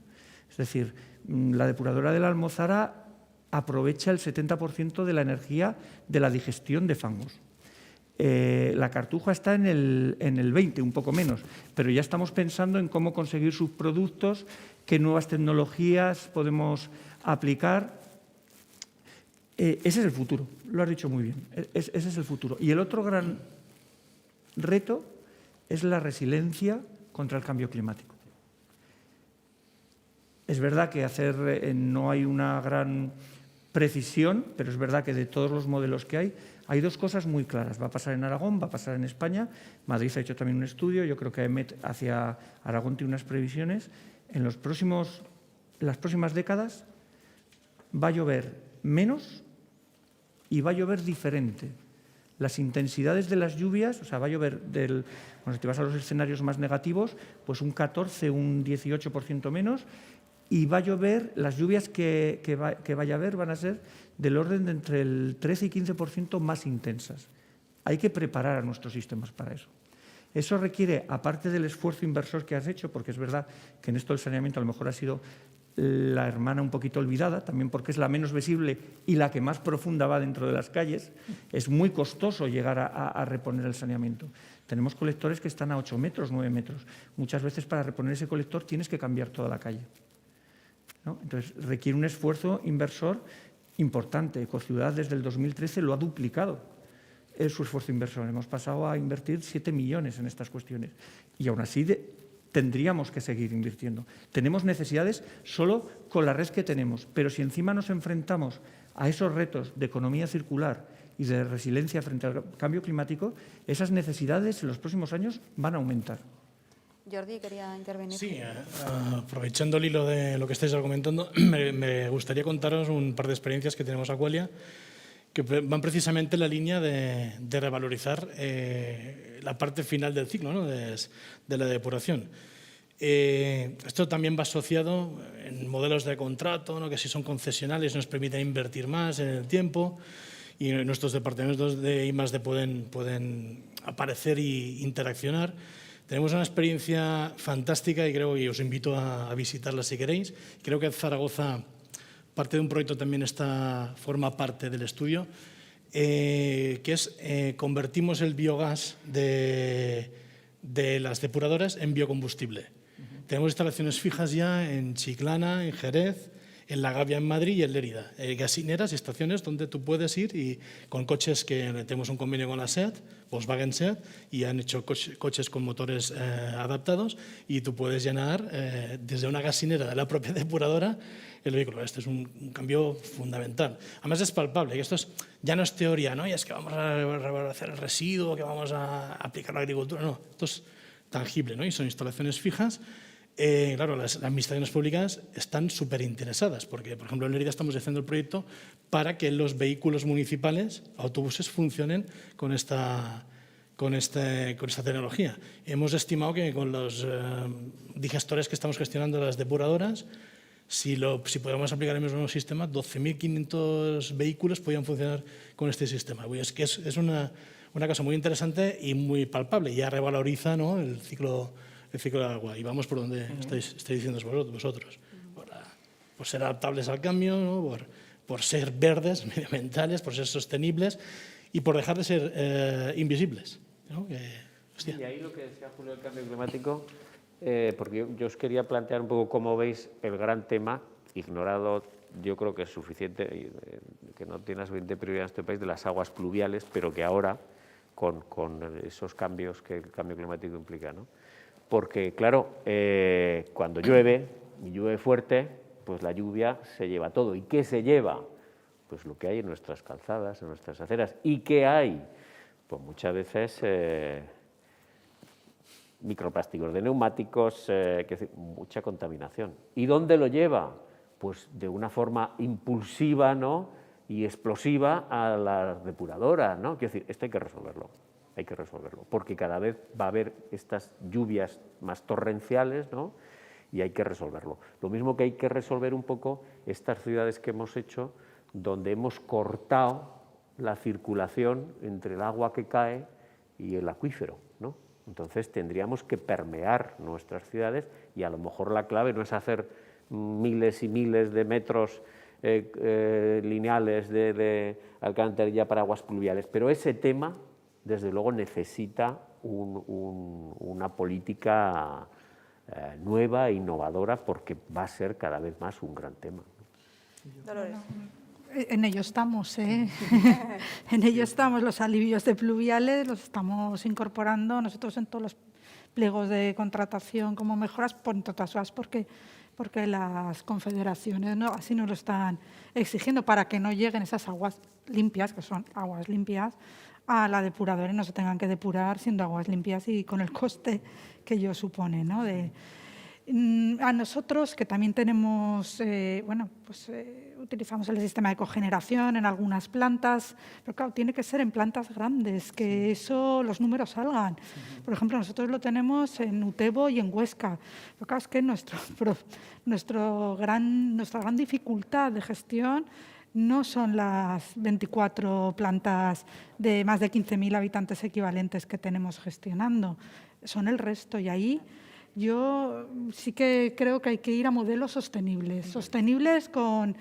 Es decir, la depuradora de la Almozara aprovecha el 70% de la energía de la digestión de fangos. La Cartuja está en el 20%, un poco menos, pero ya estamos pensando en cómo conseguir subproductos, qué nuevas tecnologías podemos aplicar. Ese es el futuro, lo has dicho muy bien, ese es el futuro. Y el otro gran reto es la resiliencia contra el cambio climático. Es verdad que no hay una gran precisión, pero es verdad que de todos los modelos que hay 2 cosas muy claras. Va a pasar en Aragón, va a pasar en España. Madrid ha hecho también un estudio. Yo creo que AEMET hacia Aragón tiene unas previsiones. En las próximas décadas va a llover menos y va a llover diferente. Las intensidades de las lluvias, o sea, va a llover si te vas a los escenarios más negativos, pues un 14, un 18% menos. Y va a llover, las lluvias que vaya a haber van a ser del orden de entre el 13 y 15% más intensas. Hay que preparar a nuestros sistemas para eso. Eso requiere, aparte del esfuerzo inversor que has hecho, porque es verdad que en esto del saneamiento a lo mejor ha sido la hermana un poquito olvidada, también porque es la menos visible y la que más profunda va dentro de las calles, es muy costoso llegar a reponer el saneamiento. Tenemos colectores que están a 8 metros, 9 metros. Muchas veces para reponer ese colector tienes que cambiar toda la calle, ¿no? Entonces, requiere un esfuerzo inversor importante. Ecociudad desde el 2013 lo ha duplicado su esfuerzo inversor. Hemos pasado a invertir 7 millones en estas cuestiones y aún así tendríamos que seguir invirtiendo. Tenemos necesidades solo con la red que tenemos, pero si encima nos enfrentamos a esos retos de economía circular y de resiliencia frente al cambio climático, esas necesidades en los próximos años van a aumentar. Jordi, quería intervenir. Sí, aprovechando el hilo de lo que estáis argumentando, me gustaría contaros un par de experiencias que tenemos a Aqualia que van precisamente en la línea de revalorizar la parte final del ciclo, ¿no? de la depuración. Esto también va asociado en modelos de contrato, ¿no? Que si son concesionales nos permiten invertir más en el tiempo y nuestros departamentos de I+D pueden aparecer e interaccionar. Tenemos una experiencia fantástica y creo que os invito a visitarla si queréis. Creo que Zaragoza, parte de un proyecto también forma parte del estudio, que es convertimos el biogás de las depuradoras en biocombustible. Tenemos instalaciones fijas ya en Chiclana, en Jerez, en La Gavia en Madrid y en Lérida. Gasineras y estaciones donde tú puedes ir y con coches que tenemos un convenio con la SEAT, Volkswagen SEAT, y han hecho coches con motores adaptados y tú puedes llenar desde una gasinera de la propia depuradora el vehículo. Este es un cambio fundamental. Además es palpable, y esto ya no es teoría, ¿no? Y es que vamos a revalorizar el residuo, que vamos a aplicar la agricultura. No, esto es tangible, ¿no? Y son instalaciones fijas. Claro, las administraciones públicas están súper interesadas porque, por ejemplo, en Lérida estamos haciendo el proyecto para que los vehículos municipales, autobuses, funcionen con esta tecnología. Hemos estimado que con los digestores que estamos gestionando las depuradoras, si podemos aplicar el mismo sistema, 12.500 vehículos podrían funcionar con este sistema. Es que es una cosa muy interesante y muy palpable. Ya revaloriza, ¿no?, el ciclo del agua. Y vamos por donde estáis diciendo vosotros. Por ser adaptables al cambio, ¿no?, por ser verdes, medioambientales, por ser sostenibles y por dejar de ser invisibles, ¿no? Y ahí lo que decía Julio del cambio climático, porque yo os quería plantear un poco cómo veis el gran tema, ignorado yo creo que es suficiente, que no tiene la suficiente prioridad en este país de las aguas pluviales, pero que ahora, con esos cambios que el cambio climático implica, ¿no? Porque, claro, cuando llueve, y llueve fuerte, pues la lluvia se lleva todo. ¿Y qué se lleva? Pues lo que hay en nuestras calzadas, en nuestras aceras. ¿Y qué hay? Pues muchas veces microplásticos de neumáticos, mucha contaminación. ¿Y dónde lo lleva? Pues de una forma impulsiva, ¿no?, y explosiva a la depuradora, ¿no? Quiero decir, esto hay que resolverlo, porque cada vez va a haber estas lluvias más torrenciales, ¿no?, y hay que resolverlo. Lo mismo que hay que resolver un poco estas ciudades que hemos hecho, donde hemos cortado la circulación entre el agua que cae y el acuífero, ¿no? Entonces tendríamos que permear nuestras ciudades y a lo mejor la clave no es hacer miles y miles de metros lineales de alcantarilla para aguas pluviales, pero ese tema, desde luego, necesita una política nueva e innovadora, porque va a ser cada vez más un gran tema. Dolores. En ello estamos, ¿eh? En ello estamos. Los alivios de pluviales los estamos incorporando nosotros en todos los pliegos de contratación como mejoras, entre otras cosas, porque las confederaciones así nos lo están exigiendo, para que no lleguen esas aguas limpias, que son aguas limpias, a la depuradora y no se tengan que depurar siendo aguas limpias y con el coste que ello supone, ¿no? A nosotros, que también tenemos, utilizamos el sistema de cogeneración en algunas plantas, pero claro, tiene que ser en plantas grandes, que eso, los números salgan. Por ejemplo, nosotros lo tenemos en Utebo y en Huesca. Pero claro, es que nuestra gran dificultad de gestión no son las 24 plantas de más de 15.000 habitantes equivalentes que tenemos gestionando, son el resto, y ahí yo sí que creo que hay que ir a modelos sostenibles con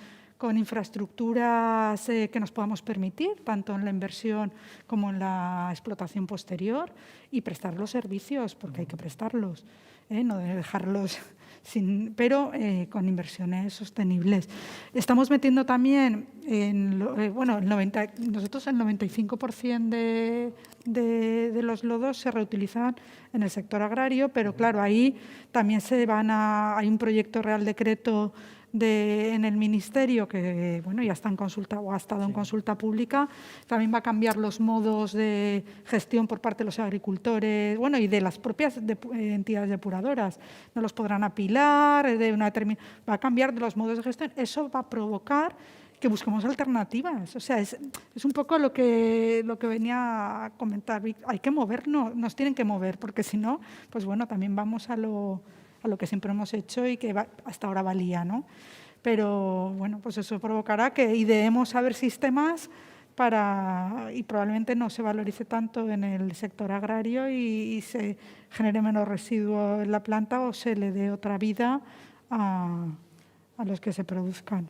infraestructuras que nos podamos permitir, tanto en la inversión como en la explotación posterior, y prestar los servicios, porque hay que prestarlos, no dejarlos pero con inversiones sostenibles. Estamos metiendo también, nosotros el 95% de los lodos se reutilizan en el sector agrario, pero claro, ahí también hay un proyecto Real Decreto en el Ministerio que ya está en consulta o ha estado en consulta pública. También va a cambiar los modos de gestión por parte de los agricultores y de las propias entidades depuradoras. No los podrán apilar, va a cambiar de los modos de gestión. Eso va a provocar que busquemos alternativas. O sea, es un poco lo que venía a comentar. Hay que movernos, nos tienen que mover, porque si no, pues también vamos a lo que siempre hemos hecho y que hasta ahora valía, ¿no? Pero, pues eso provocará que ideemos a ver sistemas y probablemente no se valorice tanto en el sector agrario y se genere menos residuo en la planta o se le dé otra vida a los que se produzcan.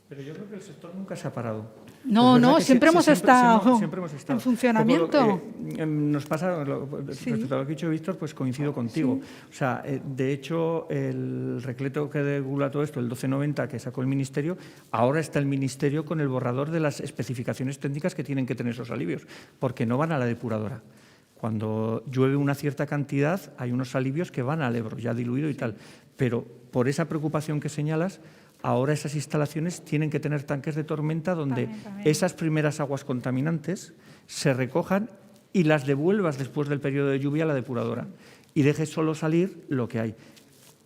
Pero yo creo que el sector nunca se ha parado. No, siempre hemos estado en funcionamiento. Nos pasa, respecto a lo que ha dicho Víctor, pues coincido contigo. Sí. O sea, de hecho, el decreto que regula todo esto, el 1290 que sacó el Ministerio, ahora está el Ministerio con el borrador de las especificaciones técnicas que tienen que tener esos alivios, porque no van a la depuradora. Cuando llueve una cierta cantidad, hay unos alivios que van al Ebro, ya diluido y tal. Pero por esa preocupación que señalas, ahora esas instalaciones tienen que tener tanques de tormenta donde esas primeras aguas contaminantes se recojan y las devuelvas después del periodo de lluvia a la depuradora y dejes solo salir lo que hay.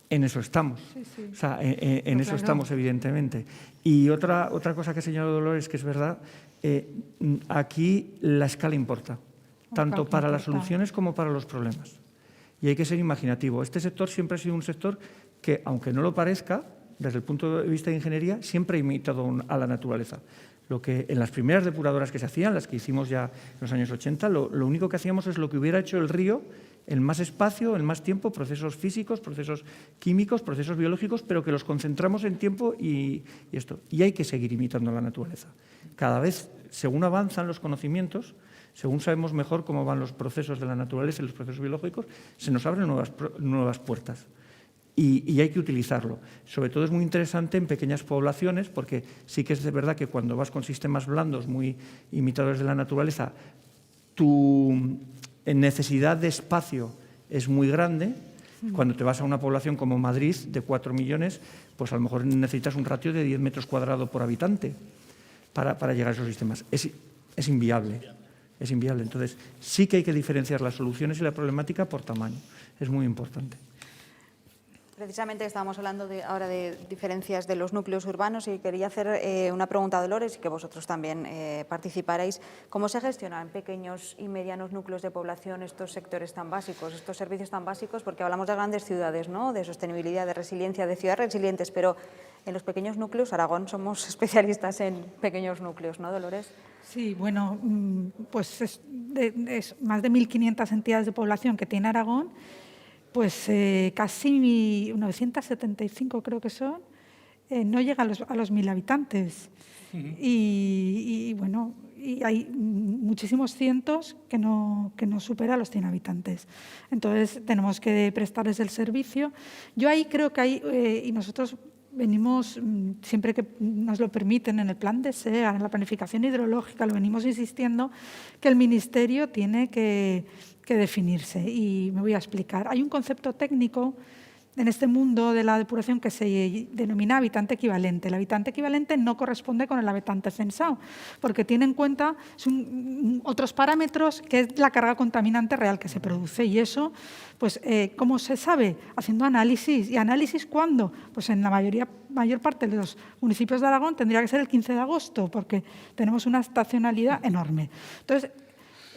En eso estamos. Sí. O sea, en eso estamos, evidentemente. Y otra cosa que señaló Dolores, que es verdad, aquí la escala importa, tanto para las soluciones como para los problemas. Y hay que ser imaginativo. Este sector siempre ha sido un sector que, aunque no lo parezca, desde el punto de vista de ingeniería, siempre ha imitado a la naturaleza. Lo que en las primeras depuradoras que se hacían, las que hicimos ya en los años 80, lo único que hacíamos es lo que hubiera hecho el río en más espacio, en más tiempo, procesos físicos, procesos químicos, procesos biológicos, pero que los concentramos en tiempo y esto. Y hay que seguir imitando a la naturaleza. Cada vez, según avanzan los conocimientos, según sabemos mejor cómo van los procesos de la naturaleza y los procesos biológicos, se nos abren nuevas puertas. y hay que utilizarlo. Sobre todo es muy interesante en pequeñas poblaciones, porque sí que es de verdad que cuando vas con sistemas blandos muy imitadores de la naturaleza, tu necesidad de espacio es muy grande. Cuando te vas a una población como Madrid, de 4 millones, pues a lo mejor necesitas un ratio de 10 metros cuadrados por habitante para llegar a esos sistemas. Es inviable. Es inviable. Entonces, sí que hay que diferenciar las soluciones y la problemática por tamaño. Es muy importante. Precisamente estábamos hablando ahora de diferencias de los núcleos urbanos y quería hacer una pregunta a Dolores y que vosotros también participarais. ¿Cómo se gestionan en pequeños y medianos núcleos de población estos sectores tan básicos, estos servicios tan básicos? Porque hablamos de grandes ciudades, ¿no?, de sostenibilidad, de resiliencia, de ciudades resilientes, pero en los pequeños núcleos, Aragón, somos especialistas en pequeños núcleos, ¿no, Dolores? Sí, bueno, pues es más de 1.500 entidades de población que tiene Aragón. Pues casi 975 creo que son, no llega a los 1.000 habitantes. Y bueno, y hay muchísimos cientos que no supera los 100 habitantes. Entonces, tenemos que prestarles el servicio. Yo ahí creo que hay, y nosotros venimos, siempre que nos lo permiten, en el plan de SEA, en la planificación hidrológica, lo venimos insistiendo, que el Ministerio tiene que definirse. Y me voy a explicar. Hay un concepto técnico en este mundo de la depuración que se denomina habitante equivalente. El habitante equivalente no corresponde con el habitante censado, porque tiene en cuenta otros parámetros que es la carga contaminante real que se produce. Y eso, pues, ¿cómo se sabe? Haciendo análisis. ¿Y análisis cuándo? Pues en la mayor parte de los municipios de Aragón tendría que ser el 15 de agosto, porque tenemos una estacionalidad enorme. Entonces,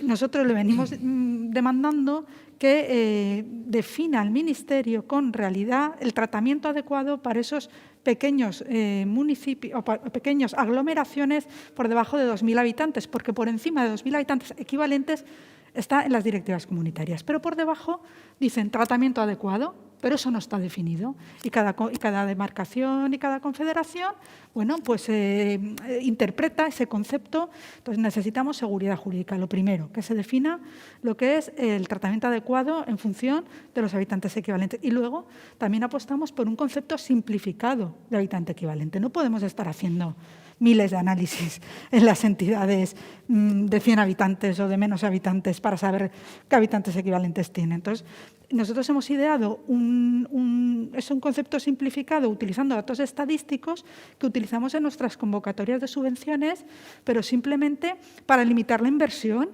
nosotros le venimos demandando que defina al Ministerio con realidad el tratamiento adecuado para esos pequeños municipios o pequeñas aglomeraciones por debajo de 2.000 habitantes, porque por encima de 2.000 habitantes equivalentes está en las directivas comunitarias, pero por debajo dicen tratamiento adecuado, pero eso no está definido. Y cada demarcación y cada confederación, bueno, pues interpreta ese concepto. Entonces necesitamos seguridad jurídica. Lo primero, que se defina lo que es el tratamiento adecuado en función de los habitantes equivalentes. Y luego también apostamos por un concepto simplificado de habitante equivalente. No podemos estar haciendo miles de análisis en las entidades de 100 habitantes o de menos habitantes para saber qué habitantes equivalentes tienen. Entonces, nosotros hemos ideado un concepto simplificado utilizando datos estadísticos que utilizamos en nuestras convocatorias de subvenciones, pero simplemente para limitar la inversión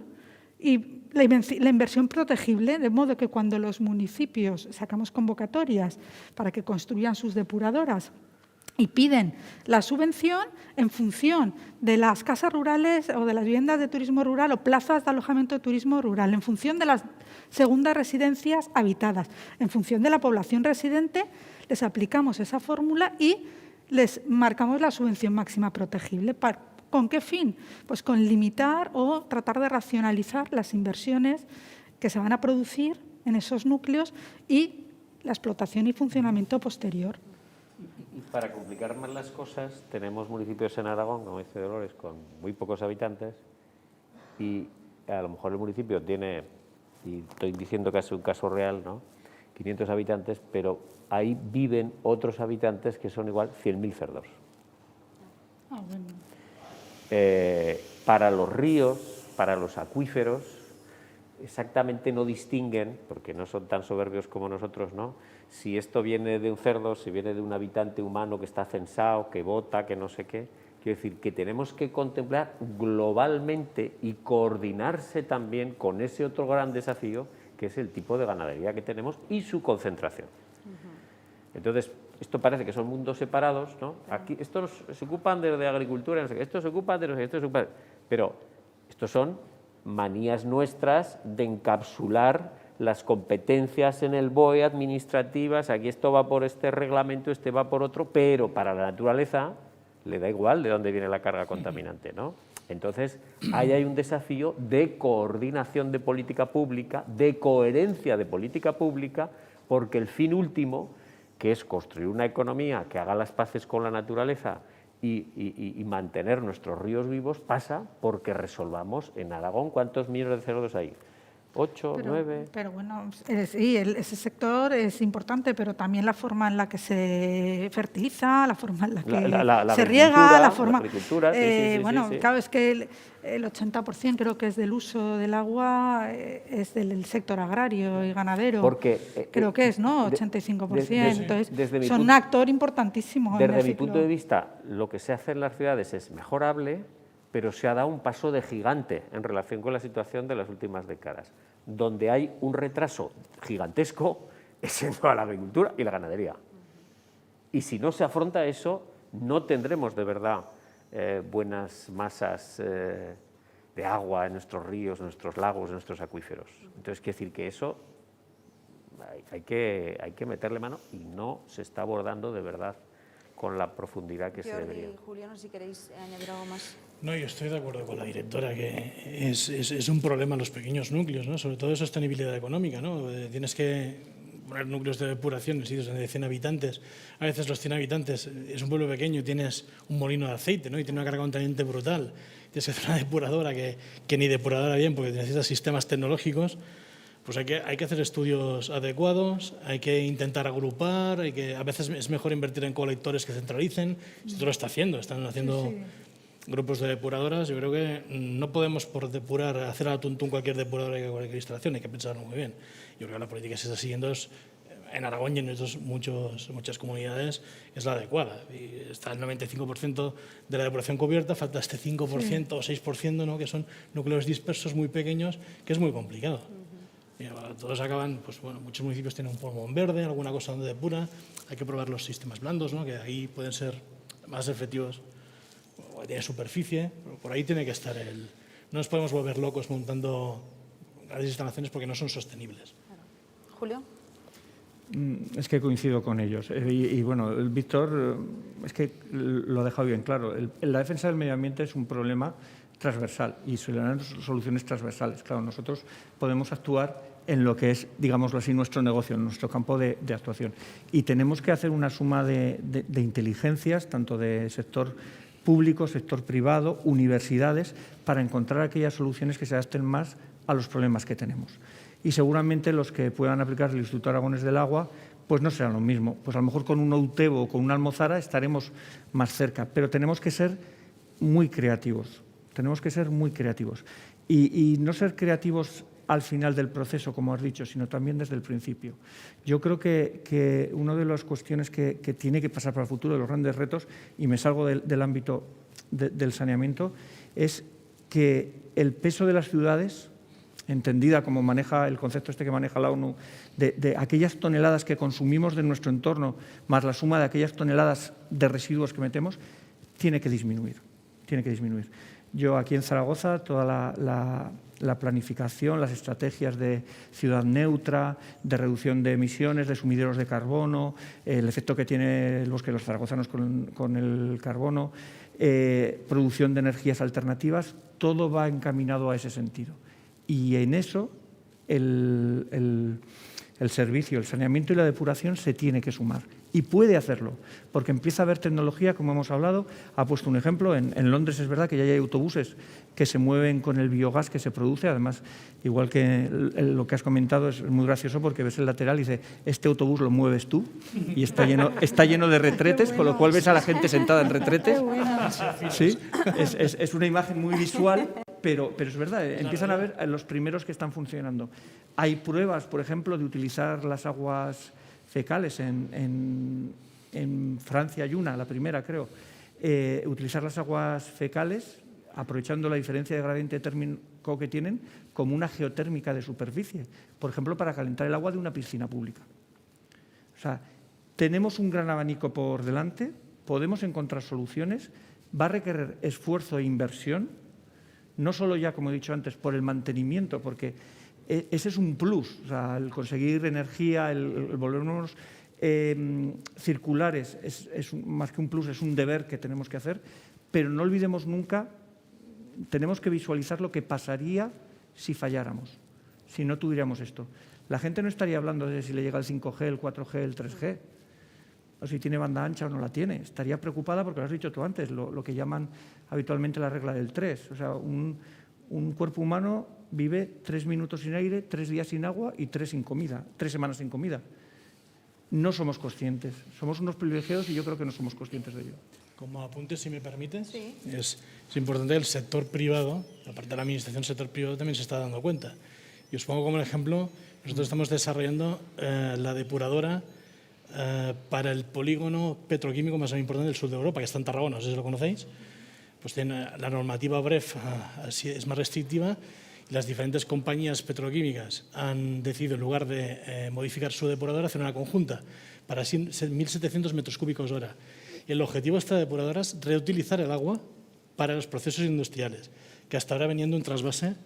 y la inversión protegible, de modo que cuando los municipios sacamos convocatorias para que construyan sus depuradoras y piden la subvención en función de las casas rurales o de las viviendas de turismo rural o plazas de alojamiento de turismo rural, en función de las segundas residencias habitadas, en función de la población residente, les aplicamos esa fórmula y les marcamos la subvención máxima protegible. ¿Con qué fin? Pues con limitar o tratar de racionalizar las inversiones que se van a producir en esos núcleos y la explotación y funcionamiento posterior. Y para complicar más las cosas, tenemos municipios en Aragón, como dice Dolores, con muy pocos habitantes y a lo mejor el municipio tiene, y estoy diciendo que es un caso real, ¿no?, 500 habitantes, pero ahí viven otros habitantes que son igual 100.000 cerdos. Ah, bueno. Para los ríos, para los acuíferos, exactamente no distinguen, porque no son tan soberbios como nosotros, ¿no?, si esto viene de un cerdo, si viene de un habitante humano que está censado, que vota, que no sé qué. Quiero decir que tenemos que contemplar globalmente y coordinarse también con ese otro gran desafío, que es el tipo de ganadería que tenemos y su concentración. Entonces, esto parece que son mundos separados, ¿no? Aquí estos se ocupan de agricultura, no sé qué, estos se ocupan de no sé qué, estos se ocupan, pero estos son manías nuestras de encapsular las competencias en el BOE administrativas, aquí esto va por este reglamento, este va por otro, pero para la naturaleza le da igual de dónde viene la carga contaminante, ¿no? Entonces, ahí hay un desafío de coordinación de política pública, de coherencia de política pública, porque el fin último, que es construir una economía que haga las paces con la naturaleza y mantener nuestros ríos vivos, pasa porque resolvamos en Aragón, ¿cuántos millones de cerdos hay? 8, 9... Pero bueno, sí, ese sector es importante, pero también la forma en la que se fertiliza, la forma en la que se riega, la forma... agricultura, bueno, claro, es que el 80% creo que es del uso del agua, es del sector agrario y ganadero. Porque, creo que es, ¿no? 85%. Entonces, son un actor importantísimo. Desde mi punto de vista, lo que se hace en las ciudades es mejorable, pero se ha dado un paso de gigante en relación con la situación de las últimas décadas. Donde hay un retraso gigantesco es en toda la agricultura y la ganadería. Y si no se afronta eso, no tendremos de verdad buenas masas de agua en nuestros ríos, en nuestros lagos, en nuestros acuíferos. Entonces, quiere decir que eso hay que meterle mano y no se está abordando de verdad con la profundidad que se debería. Julio, no sé si queréis añadir algo más. No, yo estoy de acuerdo con la directora, que es un problema los pequeños núcleos, ¿no? Sobre todo de sostenibilidad económica, ¿no? Tienes que poner núcleos de depuración en sitios de 100 habitantes. A veces los 100 habitantes es un pueblo pequeño y tienes un molino de aceite, ¿no? Y tiene una carga contaminante brutal. Tienes que hacer una depuradora que ni depuradora bien, porque necesitas sistemas tecnológicos. Pues hay que hacer estudios adecuados, hay que intentar agrupar, a veces es mejor invertir en colectores que centralicen. Esto lo están haciendo grupos de depuradoras. Yo creo que no podemos por depurar, hacer a tuntún cualquier depuradora y cualquier instalación, hay que pensarlo muy bien. Yo creo que la política que se está siguiendo en Aragón y en muchas comunidades es la adecuada. Y está el 95% de la depuración cubierta, falta este 5% o 6%, ¿no? Que son núcleos dispersos muy pequeños, que es muy complicado. Todos acaban, pues bueno, muchos municipios tienen un pulmón verde, alguna cosa donde depura, hay que probar los sistemas blandos, ¿no? Que ahí pueden ser más efectivos, tiene superficie, pero por ahí tiene que estar no nos podemos volver locos montando grandes instalaciones porque no son sostenibles. Julio. Es que coincido con ellos. Y bueno, el Víctor es que lo ha dejado bien claro. La defensa del medio ambiente es un problema transversal y se le dan soluciones transversales. Claro, nosotros podemos actuar en lo que es, digámoslo así, nuestro negocio, en nuestro campo de actuación. Y tenemos que hacer una suma de inteligencias, tanto de sector público, sector privado, universidades, para encontrar aquellas soluciones que se adapten más a los problemas que tenemos. Y seguramente los que puedan aplicar el Instituto Aragonés del Agua, pues no será lo mismo. Pues a lo mejor con un Outebo o con una Almozara estaremos más cerca, pero tenemos que ser muy creativos. Tenemos que ser muy creativos y no ser creativos al final del proceso, como has dicho, sino también desde el principio. Yo creo que una de las cuestiones que tiene que pasar para el futuro, de los grandes retos, y me salgo del ámbito del saneamiento, es que el peso de las ciudades, entendida como maneja el concepto que maneja la ONU, de aquellas toneladas que consumimos de nuestro entorno, más la suma de aquellas toneladas de residuos que metemos, tiene que disminuir. Tiene que disminuir. Yo aquí en Zaragoza, toda la planificación, las estrategias de ciudad neutra, de reducción de emisiones, de sumideros de carbono, el efecto que tiene el bosque de los zaragozanos con el carbono, producción de energías alternativas, todo va encaminado a ese sentido. Y en eso el servicio, el saneamiento y la depuración se tiene que sumar. Y puede hacerlo, porque empieza a haber tecnología, como hemos hablado. Ha puesto un ejemplo, en Londres es verdad que ya hay autobuses que se mueven con el biogás que se produce. Además, igual que lo que has comentado, es muy gracioso porque ves el lateral y dice, este autobús lo mueves tú, y está lleno de retretes, con lo cual ves a la gente sentada en retretes. Sí, es una imagen muy visual, pero es verdad, empiezan a ver los primeros que están funcionando. Hay pruebas, por ejemplo, de utilizar las aguas fecales en Francia hay una, la primera creo, utilizar las aguas fecales aprovechando la diferencia de gradiente térmico que tienen como una geotérmica de superficie, por ejemplo, para calentar el agua de una piscina pública. O sea, tenemos un gran abanico por delante, podemos encontrar soluciones, va a requerir esfuerzo e inversión, no solo ya, como he dicho antes, por el mantenimiento, porque ese es un plus, o sea, el conseguir energía, el volvernos circulares es más que un plus, es un deber que tenemos que hacer, pero no olvidemos nunca, tenemos que visualizar lo que pasaría si falláramos, si no tuviéramos esto. La gente no estaría hablando de si le llega el 5G, el 4G, el 3G, o si tiene banda ancha o no la tiene. Estaría preocupada porque lo has dicho tú antes, lo que llaman habitualmente la regla del 3. O sea, un cuerpo humano vive 3 minutos sin aire, 3 días sin agua y 3 sin comida, 3 semanas sin comida. No somos conscientes. Somos unos privilegiados y yo creo que no somos conscientes de ello. Como apunte, si me permites, es importante que el sector privado, aparte de la administración, el sector privado también se está dando cuenta. Y os pongo como ejemplo, nosotros estamos desarrollando la depuradora para el polígono petroquímico más importante del sur de Europa, que está en Tarragona, no sé si lo conocéis. Pues tiene la normativa BREF es más restrictiva y las diferentes compañías petroquímicas han decidido, en lugar de modificar su depuradora, hacer una conjunta para 1.700 metros cúbicos hora. Y el objetivo de esta depuradora es reutilizar el agua para los procesos industriales, que hasta ahora venían de un trasvase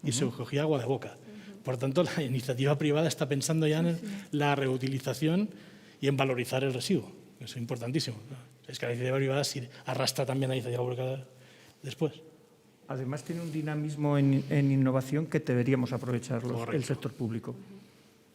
y se cogía agua de boca. Por tanto, la iniciativa privada está pensando ya en la reutilización y en valorizar el residuo. Eso es importantísimo. Es que la iniciativa privada sí arrastra también la iniciativa pública después. Además, tiene un dinamismo en innovación que deberíamos aprovecharlo, el sector público.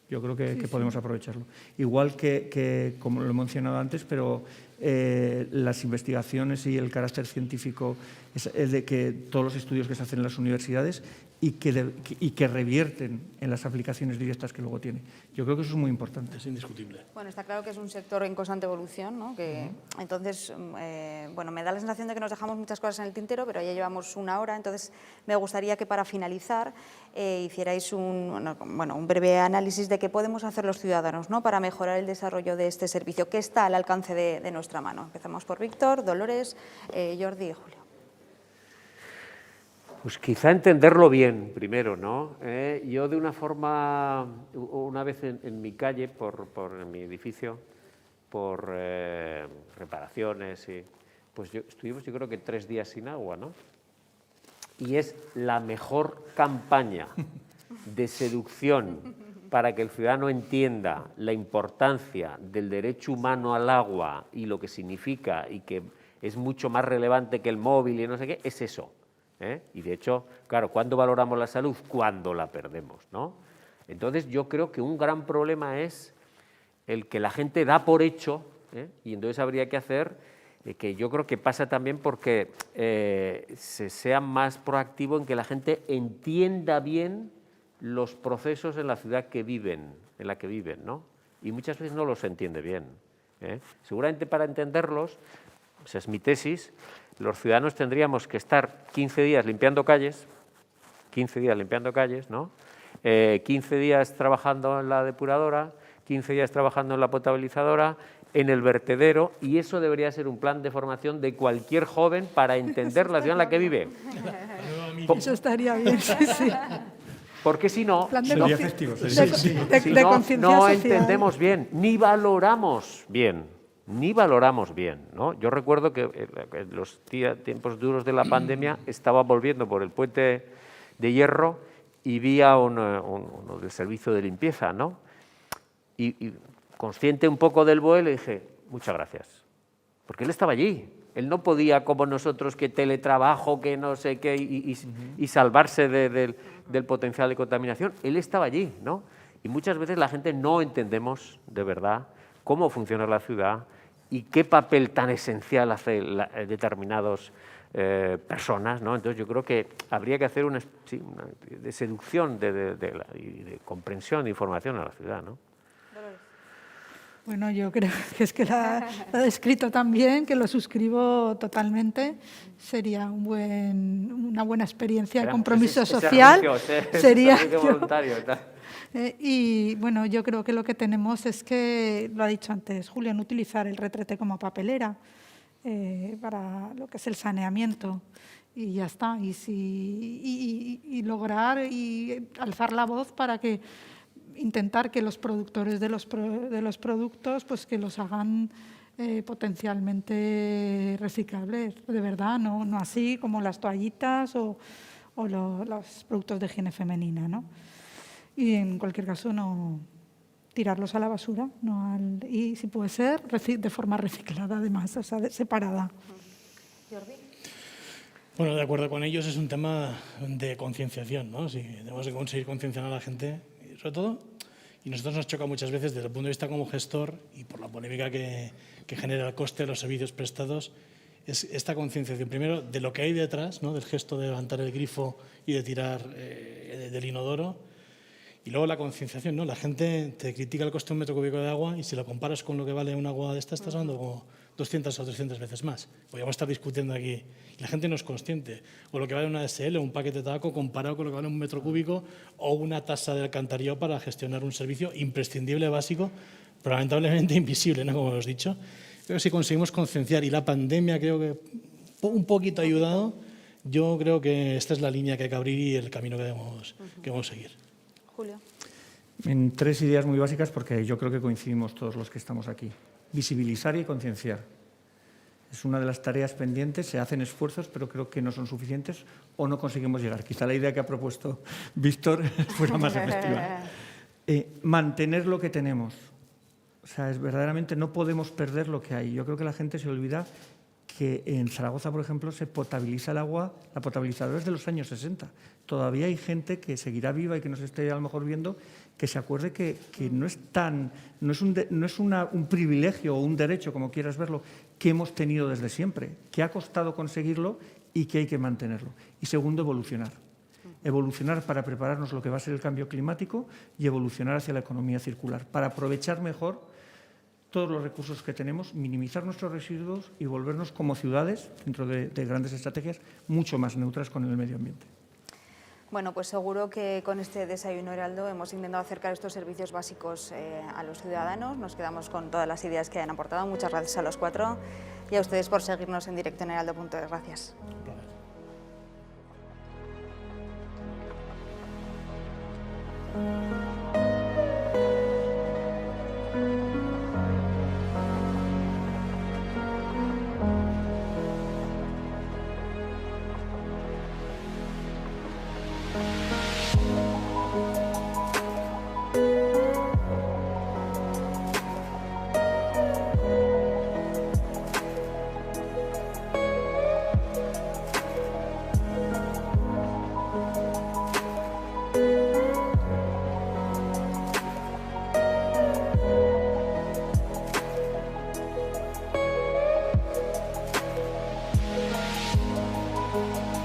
Yo creo que podemos aprovecharlo. Igual que, como lo he mencionado antes, pero las investigaciones y el carácter científico es de que todos los estudios que se hacen en las universidades y que revierten en las aplicaciones directas que luego tiene. Yo creo que eso es muy importante. Es indiscutible. Bueno, está claro que es un sector en constante evolución, ¿no? Entonces, bueno, me da la sensación de que nos dejamos muchas cosas en el tintero, pero ya llevamos 1 hora, entonces me gustaría que para finalizar hicierais un breve análisis de qué podemos hacer los ciudadanos, ¿no? Para mejorar el desarrollo de este servicio, que está al alcance de nuestra mano. Empezamos por Víctor, Dolores, Jordi y Julio. Pues quizá entenderlo bien primero, ¿no? Yo de una forma, una vez en mi calle, en mi edificio, por reparaciones, pues estuvimos yo creo que 3 días sin agua, ¿no? Y es la mejor campaña de seducción para que el ciudadano entienda la importancia del derecho humano al agua y lo que significa y que es mucho más relevante que el móvil y no sé qué, es eso. Y de hecho, claro, ¿cuándo valoramos la salud? Cuando la perdemos, ¿no? Entonces yo creo que un gran problema es el que la gente da por hecho, y entonces habría que hacer, que yo creo que pasa también porque se sea más proactivo en que la gente entienda bien los procesos en la ciudad en la que viven, ¿no? Y muchas veces no los entiende bien. Seguramente para entenderlos, esa es mi tesis, los ciudadanos tendríamos que estar 15 días limpiando calles, ¿no? 15 días trabajando en la depuradora, 15 días trabajando en la potabilizadora, en el vertedero, y eso debería ser un plan de formación de cualquier joven para entender la ciudad en la que vive. Eso estaría bien, sí, sí. Porque si no, no entendemos bien, ni valoramos bien. ¿No? Yo recuerdo que en los tiempos duros de la pandemia estaba volviendo por el puente de Hierro y vi a uno del servicio de limpieza, ¿no? Y consciente un poco del BOE le dije, muchas gracias, porque él estaba allí. Él no podía, como nosotros, que teletrabajo, que no sé qué, y salvarse del potencial de contaminación. Él estaba allí, ¿no? Y muchas veces la gente no entendemos de verdad cómo funciona la ciudad y qué papel tan esencial hace determinadas personas, ¿no? Entonces yo creo que habría que hacer una de seducción, de comprensión, de información a la ciudad, ¿no? Bueno, yo creo que es que la ha descrito también, que lo suscribo totalmente. Sería una buena experiencia de compromiso social. Sería voluntario, y bueno, yo creo que lo que tenemos es que, lo ha dicho antes Julián, utilizar el retrete como papelera para lo que es el saneamiento. Y ya está. Y lograr y alzar la voz para que intentar que los productores de los productos pues que los hagan potencialmente reciclables, de verdad, no así como las toallitas o los productos de higiene femenina, ¿no? Y en cualquier caso no tirarlos a la basura, y si puede ser de forma reciclada además, o sea, separada. Jordi. Bueno, de acuerdo con ellos, es un tema de concienciación, ¿no? Sí, tenemos que conseguir concienciar a la gente, y sobre todo, y nosotros nos choca muchas veces desde el punto de vista como gestor y por la polémica que genera el coste de los servicios prestados, es esta concienciación, primero, de lo que hay detrás, ¿no? Del gesto de levantar el grifo y de tirar del inodoro. Y luego la concienciación, ¿no? La gente te critica el coste de un metro cúbico de agua y si lo comparas con lo que vale un agua de esta, estás hablando como 200 o 300 veces más. Podríamos estar discutiendo aquí. Y la gente no es consciente. O lo que vale una DSL o un paquete de tabaco comparado con lo que vale un metro cúbico o una tasa de alcantarillado para gestionar un servicio imprescindible, básico, pero lamentablemente invisible, ¿no? Como hemos dicho. Creo que si conseguimos concienciar, y la pandemia creo que un poquito ha ayudado, yo creo que esta es la línea que hay que abrir y el camino que debemos seguir. Julio. En 3 ideas muy básicas, porque yo creo que coincidimos todos los que estamos aquí. Visibilizar y concienciar. Es una de las tareas pendientes, se hacen esfuerzos, pero creo que no son suficientes o no conseguimos llegar. Quizá la idea que ha propuesto Víctor fuera más efectiva. Mantener lo que tenemos. O sea, verdaderamente no podemos perder lo que hay. Yo creo que la gente se olvida que en Zaragoza, por ejemplo, se potabiliza el agua, la potabilizadora es de los años 60. Todavía hay gente que seguirá viva y que nos esté a lo mejor viendo, que se acuerde que no es un privilegio o un derecho, como quieras verlo, que hemos tenido desde siempre, que ha costado conseguirlo y que hay que mantenerlo. Y segundo, evolucionar. Evolucionar para prepararnos lo que va a ser el cambio climático y evolucionar hacia la economía circular, para aprovechar mejor todos los recursos que tenemos, minimizar nuestros residuos y volvernos como ciudades, dentro de grandes estrategias, mucho más neutras con el medio ambiente. Bueno, pues seguro que con este Desayuno Heraldo hemos intentado acercar estos servicios básicos a los ciudadanos. Nos quedamos con todas las ideas que hayan aportado. Muchas gracias a los 4 y a ustedes por seguirnos en directo en heraldo.es. Gracias. Claro.